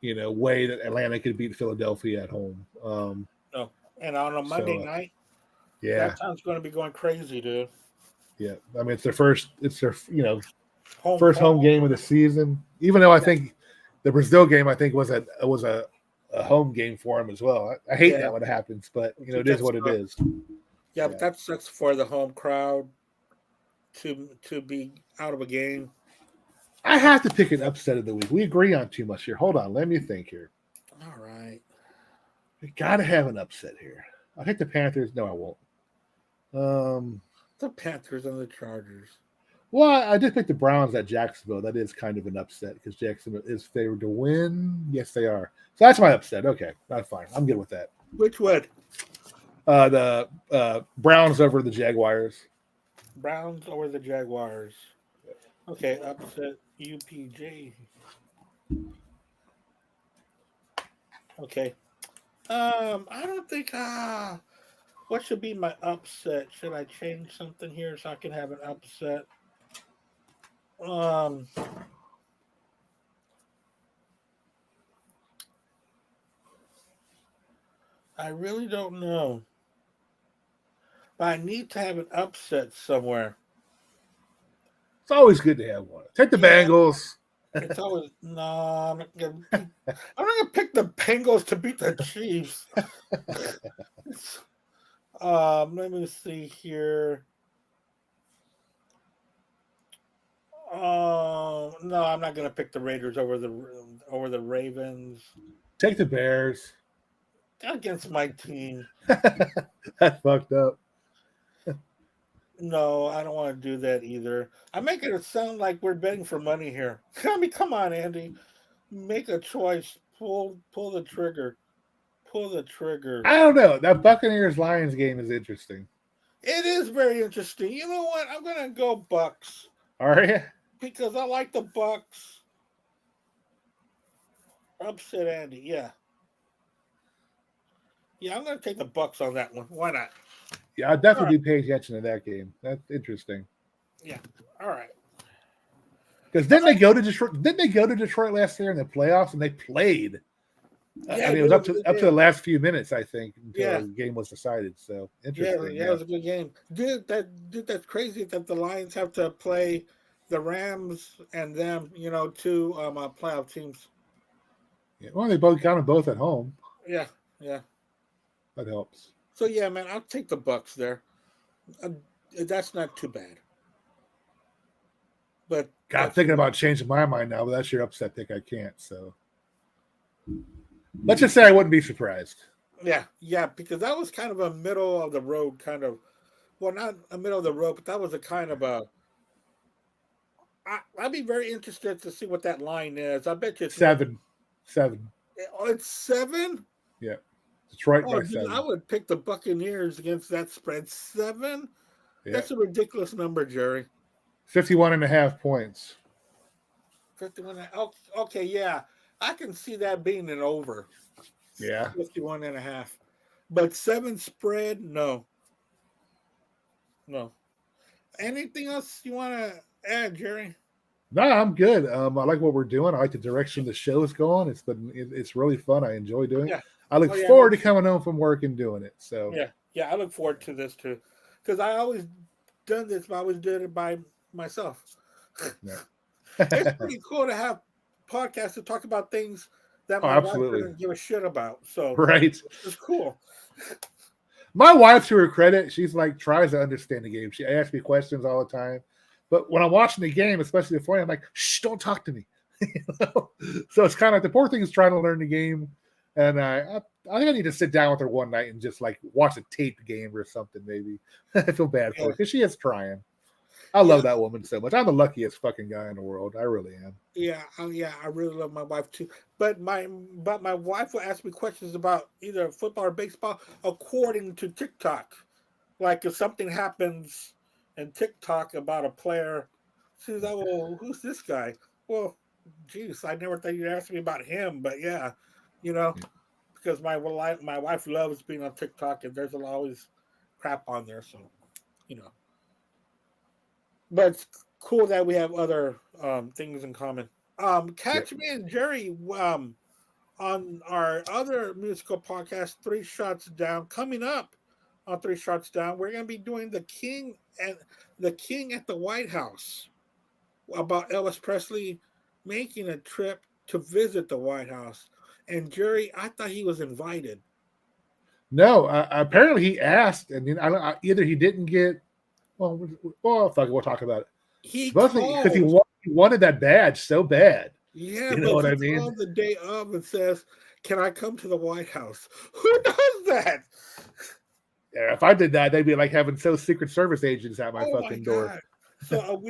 S2: way that Atlanta could beat Philadelphia at home.
S1: No, and on a Monday night,
S2: yeah,
S1: that time's going to be going crazy, dude.
S2: Yeah, I mean it's their first home game of the season. Even though I think the Brazil game was a home game for him as well. I hate that when it happens, but it is what it is.
S1: Yeah, but that sucks for the home crowd to be out of a game.
S2: I have to pick an upset of the week. We agree on too much here. Hold on, let me think here.
S1: All right,
S2: we got to have an upset here. I'll take the Panthers. No, I won't.
S1: The Panthers and the Chargers.
S2: Well, I did pick the Browns at Jacksonville. That is kind of an upset because Jacksonville is favored to win. Yes, they are. So that's my upset. Okay, that's fine. I'm good with that.
S1: Which one?
S2: The Browns over the Jaguars.
S1: Browns over the Jaguars. Okay, upset UPJ. Okay. I don't think what should be my upset? Should I change something here so I can have an upset? I really don't know. But I need to have an upset somewhere.
S2: It's always good to have one. Take the
S1: Yeah.
S2: Bengals.
S1: It's always no. I'm not gonna pick the Bengals to beat the Chiefs. Let me see here. No, I'm not gonna pick the Raiders over the Ravens
S2: Take the Bears.
S1: against my team.
S2: That's fucked up.
S1: No, I don't want to do that either. I'm making it sound like we're betting for money here. I mean, come on, Andy, make a choice. Pull the trigger. Pull the trigger.
S2: I don't know. That Buccaneers Lions game is interesting.
S1: It is very interesting. You know what? I'm gonna go Bucks
S2: Are you?
S1: because I like the Bucks. Upset Andy, yeah. Yeah, I'm gonna take the Bucks on that one. Why not?
S2: Yeah, I'll definitely be paying attention to that game. That's interesting.
S1: Yeah. All right.
S2: Because didn't they go to Detroit? Didn't they go to Detroit last year in the playoffs and they played?
S1: Yeah,
S2: I mean, it was up to the last few minutes, I think, until the game was decided. So interesting.
S1: Yeah, it was a good game. That's crazy that the Lions have to play the Rams and them, two playoff teams.
S2: Yeah. Well, they both got them both at home.
S1: Yeah.
S2: That helps.
S1: So yeah, man, I'll take the Bucks there. That's not too bad. But
S2: God, I'm thinking about changing my mind now, but that's your upset pick. I can't. So let's just say I wouldn't be surprised.
S1: Yeah, because that was kind of a middle of the road kind of. Well, not a middle of the road, but that was a kind of a. I'd be very interested to see what that line is. I bet you it's
S2: 7.
S1: Oh, it's 7.
S2: Yeah, Detroit by 7.
S1: I would pick the Buccaneers against that spread. 7.
S2: Yeah.
S1: That's a ridiculous number, Jerry.
S2: 51.5 points.
S1: 51. Okay, yeah, I can see that being an over.
S2: Yeah,
S1: 51.5. But 7 spread, no. Anything else you want to add, Jerry?
S2: No, I'm good. I like what we're doing. I like the direction the show is going. It's really fun. I enjoy doing it. I look forward to coming home from work and doing it. So
S1: yeah, I look forward to this too, because I always done this, but I always did it by myself.
S2: Yeah.
S1: It's pretty cool to have podcasts to talk about things that my wife doesn't give a shit about. So
S2: right,
S1: it's cool.
S2: My wife, to her credit, she's like tries to understand the game. She asks me questions all the time. But when I'm watching the game, especially the play, I'm like, shh, don't talk to me. So it's kind of like the poor thing is trying to learn the game. And I think I need to sit down with her one night and just like watch a tape game or something, maybe. I feel bad for her because she is trying. I love that woman so much. I'm the luckiest fucking guy in the world. I really am.
S1: Yeah, I really love my wife too. But my wife will ask me questions about either football or baseball according to TikTok. Like if something happens in TikTok about a player, she's like, "Well, who's this guy?" Well, geez, I never thought you'd ask me about him, but yeah, because my wife loves being on TikTok, and there's always crap on there, so But it's cool that we have other things in common. Catch me and Jerry on our other musical podcast, 3 Shots Down, coming up on 3 Shots Down. We're going to be doing the King at the White House, about Elvis Presley making a trip to visit the White House. And Jerry, I thought he was invited.
S2: No, apparently he asked, and either he didn't get. Well, fuck it, we'll talk about it. Because he wanted that badge so bad.
S1: Yeah,
S2: you know what I mean.
S1: Called the day of and says, "Can I come to the White House?" Who does that?
S2: Yeah, if I did that, they'd be like having Secret Service agents at my fucking door.
S1: So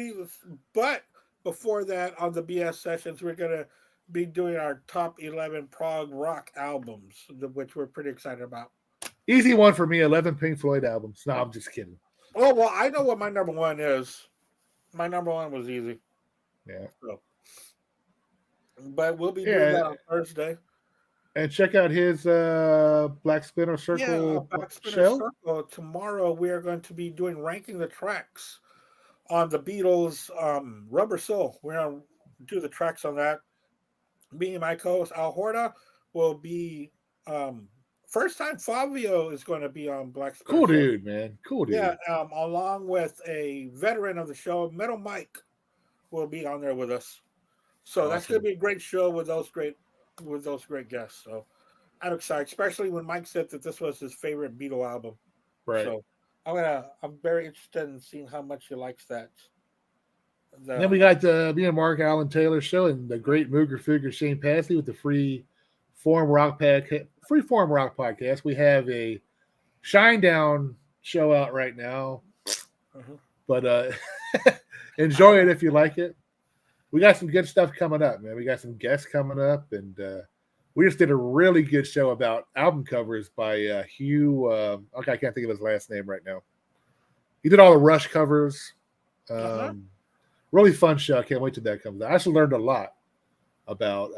S1: but before that, on the BS sessions, we're gonna be doing our top 11 prog rock albums, which we're pretty excited about.
S2: Easy one for me: 11 Pink Floyd albums. No, I'm just kidding.
S1: Oh well, I know what my number 1 is. My number 1 was easy.
S2: Yeah.
S1: So, but we'll be doing that on Thursday.
S2: And check out his Black Spinner Circle show.
S1: Circle. Tomorrow we are going to be doing ranking the tracks on the Beatles' Rubber Soul. We're going to do the tracks on that. Me and my co-host Al Horta will be first time Fabio is going to be on Black Spinner.
S2: Cool dude, man. Cool dude.
S1: Yeah, along with a veteran of the show, Metal Mike. will be on there with us. So that's going to
S2: Awesome.
S1: be a great show with those great guests. So I'm excited, especially when Mike said that this was his favorite Beatle album.
S2: Right.
S1: So I'm very interested in seeing how much he likes that.
S2: Then
S1: The
S2: we got me and Mark Allen Taylor show and the great Mooger figure Shane Pasley with the free form rock podcast. We have a Shinedown show out right now, but enjoy it if you like it. We got some good stuff coming up, man. We got some guests coming up, and we just did a really good show about album covers by Hugh. Okay, I can't think of his last name right now. He did all the Rush covers. Really fun show. I can't wait till that comes out. I actually learned a lot about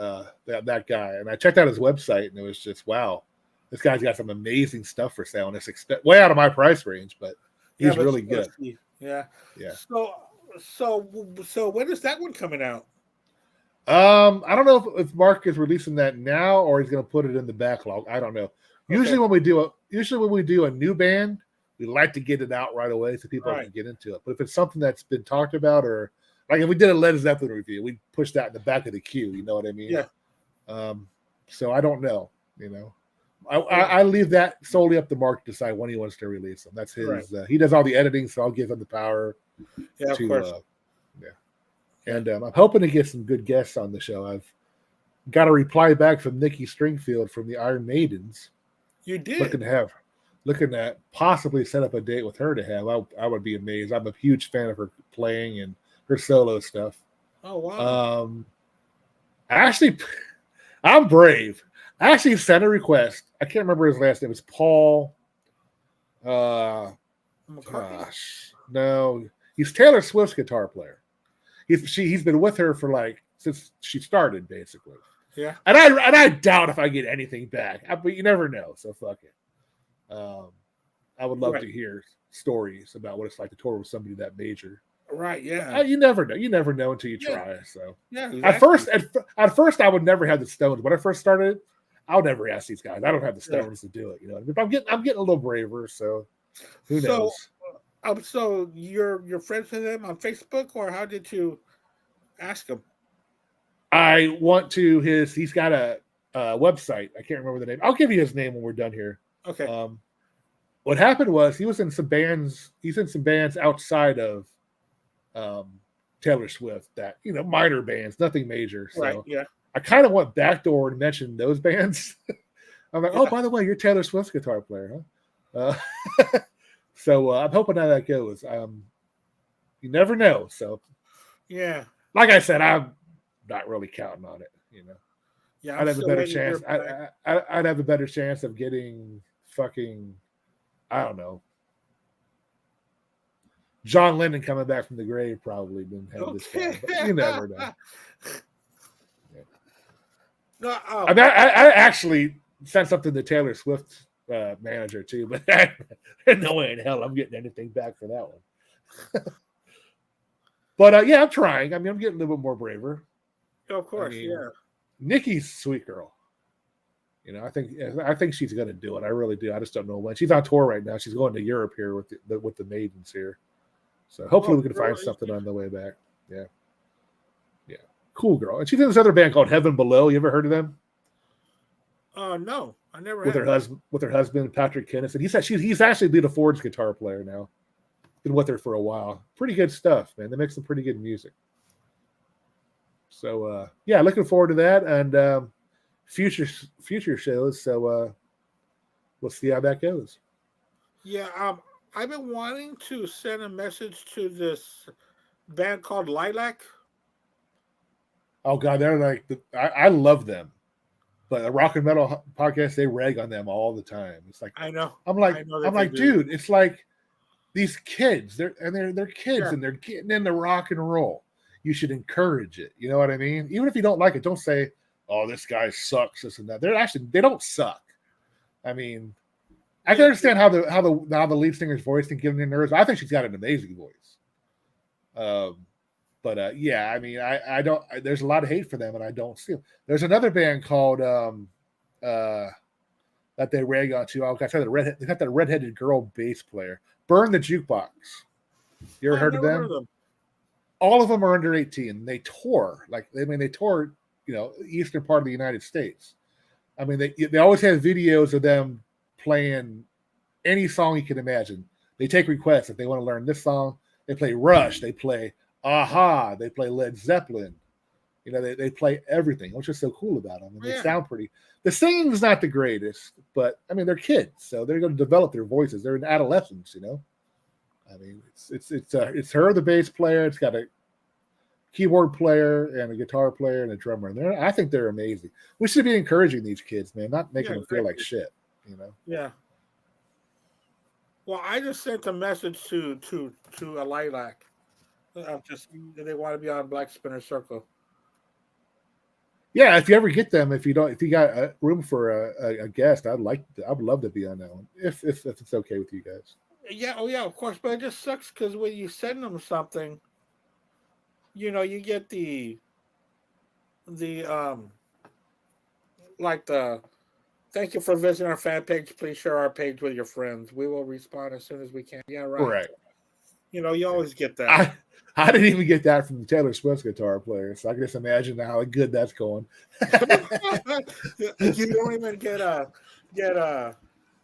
S2: that guy, and I checked out his website, and it was just wow. This guy's got some amazing stuff for sale, and it's way out of my price range, but he's really good.
S1: Yeah.
S2: Yeah.
S1: So when is that one coming out?
S2: I don't know if Mark is releasing that now or he's going to put it in the backlog. I don't know. Okay. Usually when we do a new band, we like to get it out right away so people can get into it. But if it's something that's been talked about, or like if we did a Led Zeppelin review, we push that in the back of the queue. You know what I mean?
S1: Yeah.
S2: So I don't know. You know, I leave that solely up to Mark to decide when he wants to release them. That's his. Right. He does all the editing, so I'll give him the power.
S1: Yeah, of course.
S2: And I'm hoping to get some good guests on the show. I've got a reply back from Nikki Stringfield from the Iron Maidens.
S1: You did?
S2: Looking at possibly set up a date with her to have. I would be amazed. I'm a huge fan of her playing and her solo stuff.
S1: Oh, wow.
S2: Actually, I'm brave. I actually sent a request. I can't remember his last name. It's Paul. Gosh, no. He's Taylor Swift's guitar player. He's been with her for since she started, basically.
S1: Yeah.
S2: And I doubt if I get anything back, but you never know. So fuck it. I would love to hear stories about what it's like to tour with somebody that major.
S1: Right. Yeah.
S2: You never know. You never know until you try. So
S1: yeah. Exactly.
S2: At first, I would never have the stones. When I first started, I would never ask these guys. I don't have the stones to do it. You know, but I'm getting a little braver. So who knows?
S1: So you're friends with him on Facebook, or how did you ask him?
S2: I want to he's got a website. I can't remember the name. I'll give you his name when we're done here.
S1: Okay.
S2: What happened was he was in some bands. He's in some bands outside of Taylor Swift that, minor bands, nothing major. So
S1: right, yeah.
S2: I kind of went backdoor and mentioned those bands. I'm like, oh, by the way, you're Taylor Swift's guitar player, huh? So I'm hoping how that goes. You never know. So,
S1: yeah,
S2: like I said, I'm not really counting on it.
S1: Yeah,
S2: I'd have a better chance. I'd have a better chance of getting fucking, I don't know, John Lennon coming back from the grave probably than have this guy. But you never know. Yeah.
S1: No,
S2: I mean, I actually sent something to Taylor Swift's manager too, but there's no way in hell I'm getting anything back for that one. But yeah, I'm trying. I mean, I'm getting a little bit more braver.
S1: Of course, yeah.
S2: Nikki's a sweet girl. I think she's going to do it. I really do. I just don't know when. She's on tour right now. She's going to Europe here with the Maidens here. So hopefully we can find something on the way back. Yeah. Yeah. Cool girl. And she's in this other band called Heaven Below. You ever heard of them?
S1: No, I never.
S2: With her husband Patrick Kennison. He's actually Lita Ford's guitar player now. Been with her for a while. Pretty good stuff, man. They make some pretty good music. So yeah, looking forward to that and future shows. So we'll see how that goes.
S1: Yeah, I've been wanting to send a message to this band called Lilac.
S2: Oh God, they're I love them. But a rock and metal podcast, they rag on them all the time. It's like
S1: I know.
S2: I'm like, dude, it's like these kids. They're kids and they're getting into rock and roll. You should encourage it. You know what I mean? Even if you don't like it, don't say, "Oh, this guy sucks," this and that. They don't suck. I mean, I can understand how the lead singer's voice can give them nerves. I think she's got an amazing voice. But yeah, I mean, I don't. There's a lot of hate for them, and I don't see them. There's another band called that they rag on too. Oh, I said they got that redheaded girl bass player. Burn the Jukebox. You ever heard of them? all of them are under 18. They tour they tour, eastern part of the United States. I mean, they always have videos of them playing any song you can imagine. They take requests if they want to learn this song. They play Rush. They play Aha. They play Led Zeppelin. They play everything, which is so cool about them. And they sound pretty. The singing's not the greatest, but I mean, they're kids, so they're going to develop their voices. They're in adolescence, I mean, it's her, the bass player. It's got a keyboard player and a guitar player and a drummer. And I think they're amazing. We should be encouraging these kids, man, not making them feel like shit.
S1: Yeah. Well, I just sent a message to a Lilac. Just they want to be on Black Spinner Circle.
S2: Yeah, if you ever get them, if you got a room for a guest, I would love to be on that one if it's okay with you guys.
S1: Yeah, of course, but it just sucks because when you send them something, you get the thank you for visiting our fan page. Please share our page with your friends. We will respond as soon as we can. Yeah, right.
S2: Right.
S1: You always get that.
S2: I didn't even get that from the Taylor Swift guitar player, so I can just imagine how good that's going.
S1: You don't even get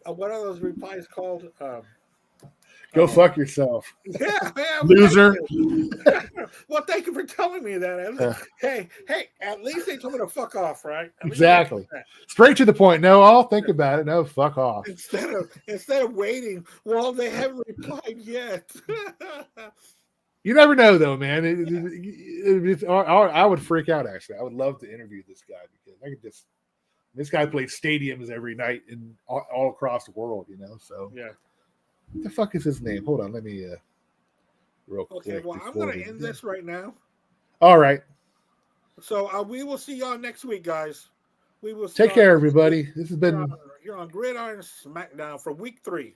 S1: what are those replies called?
S2: Go fuck yourself.
S1: Yeah,
S2: loser.
S1: Well, thank you for telling me that. Hey, at least they told me to fuck off, right?
S2: Exactly. Straight to the point. No, I'll think about it. No, fuck off.
S1: Instead of waiting, well, they haven't replied yet.
S2: You never know, though, man. I would freak out. Actually, I would love to interview this guy because this guy plays stadiums every night and all across the world. So
S1: yeah.
S2: What the fuck is his name? Hold on, let me real quick.
S1: Okay, well, I'm going to end this right now.
S2: All right.
S1: So we will see y'all next week, guys. We will
S2: take care, everybody. This has been
S1: you're on Gridiron Smackdown for week 3.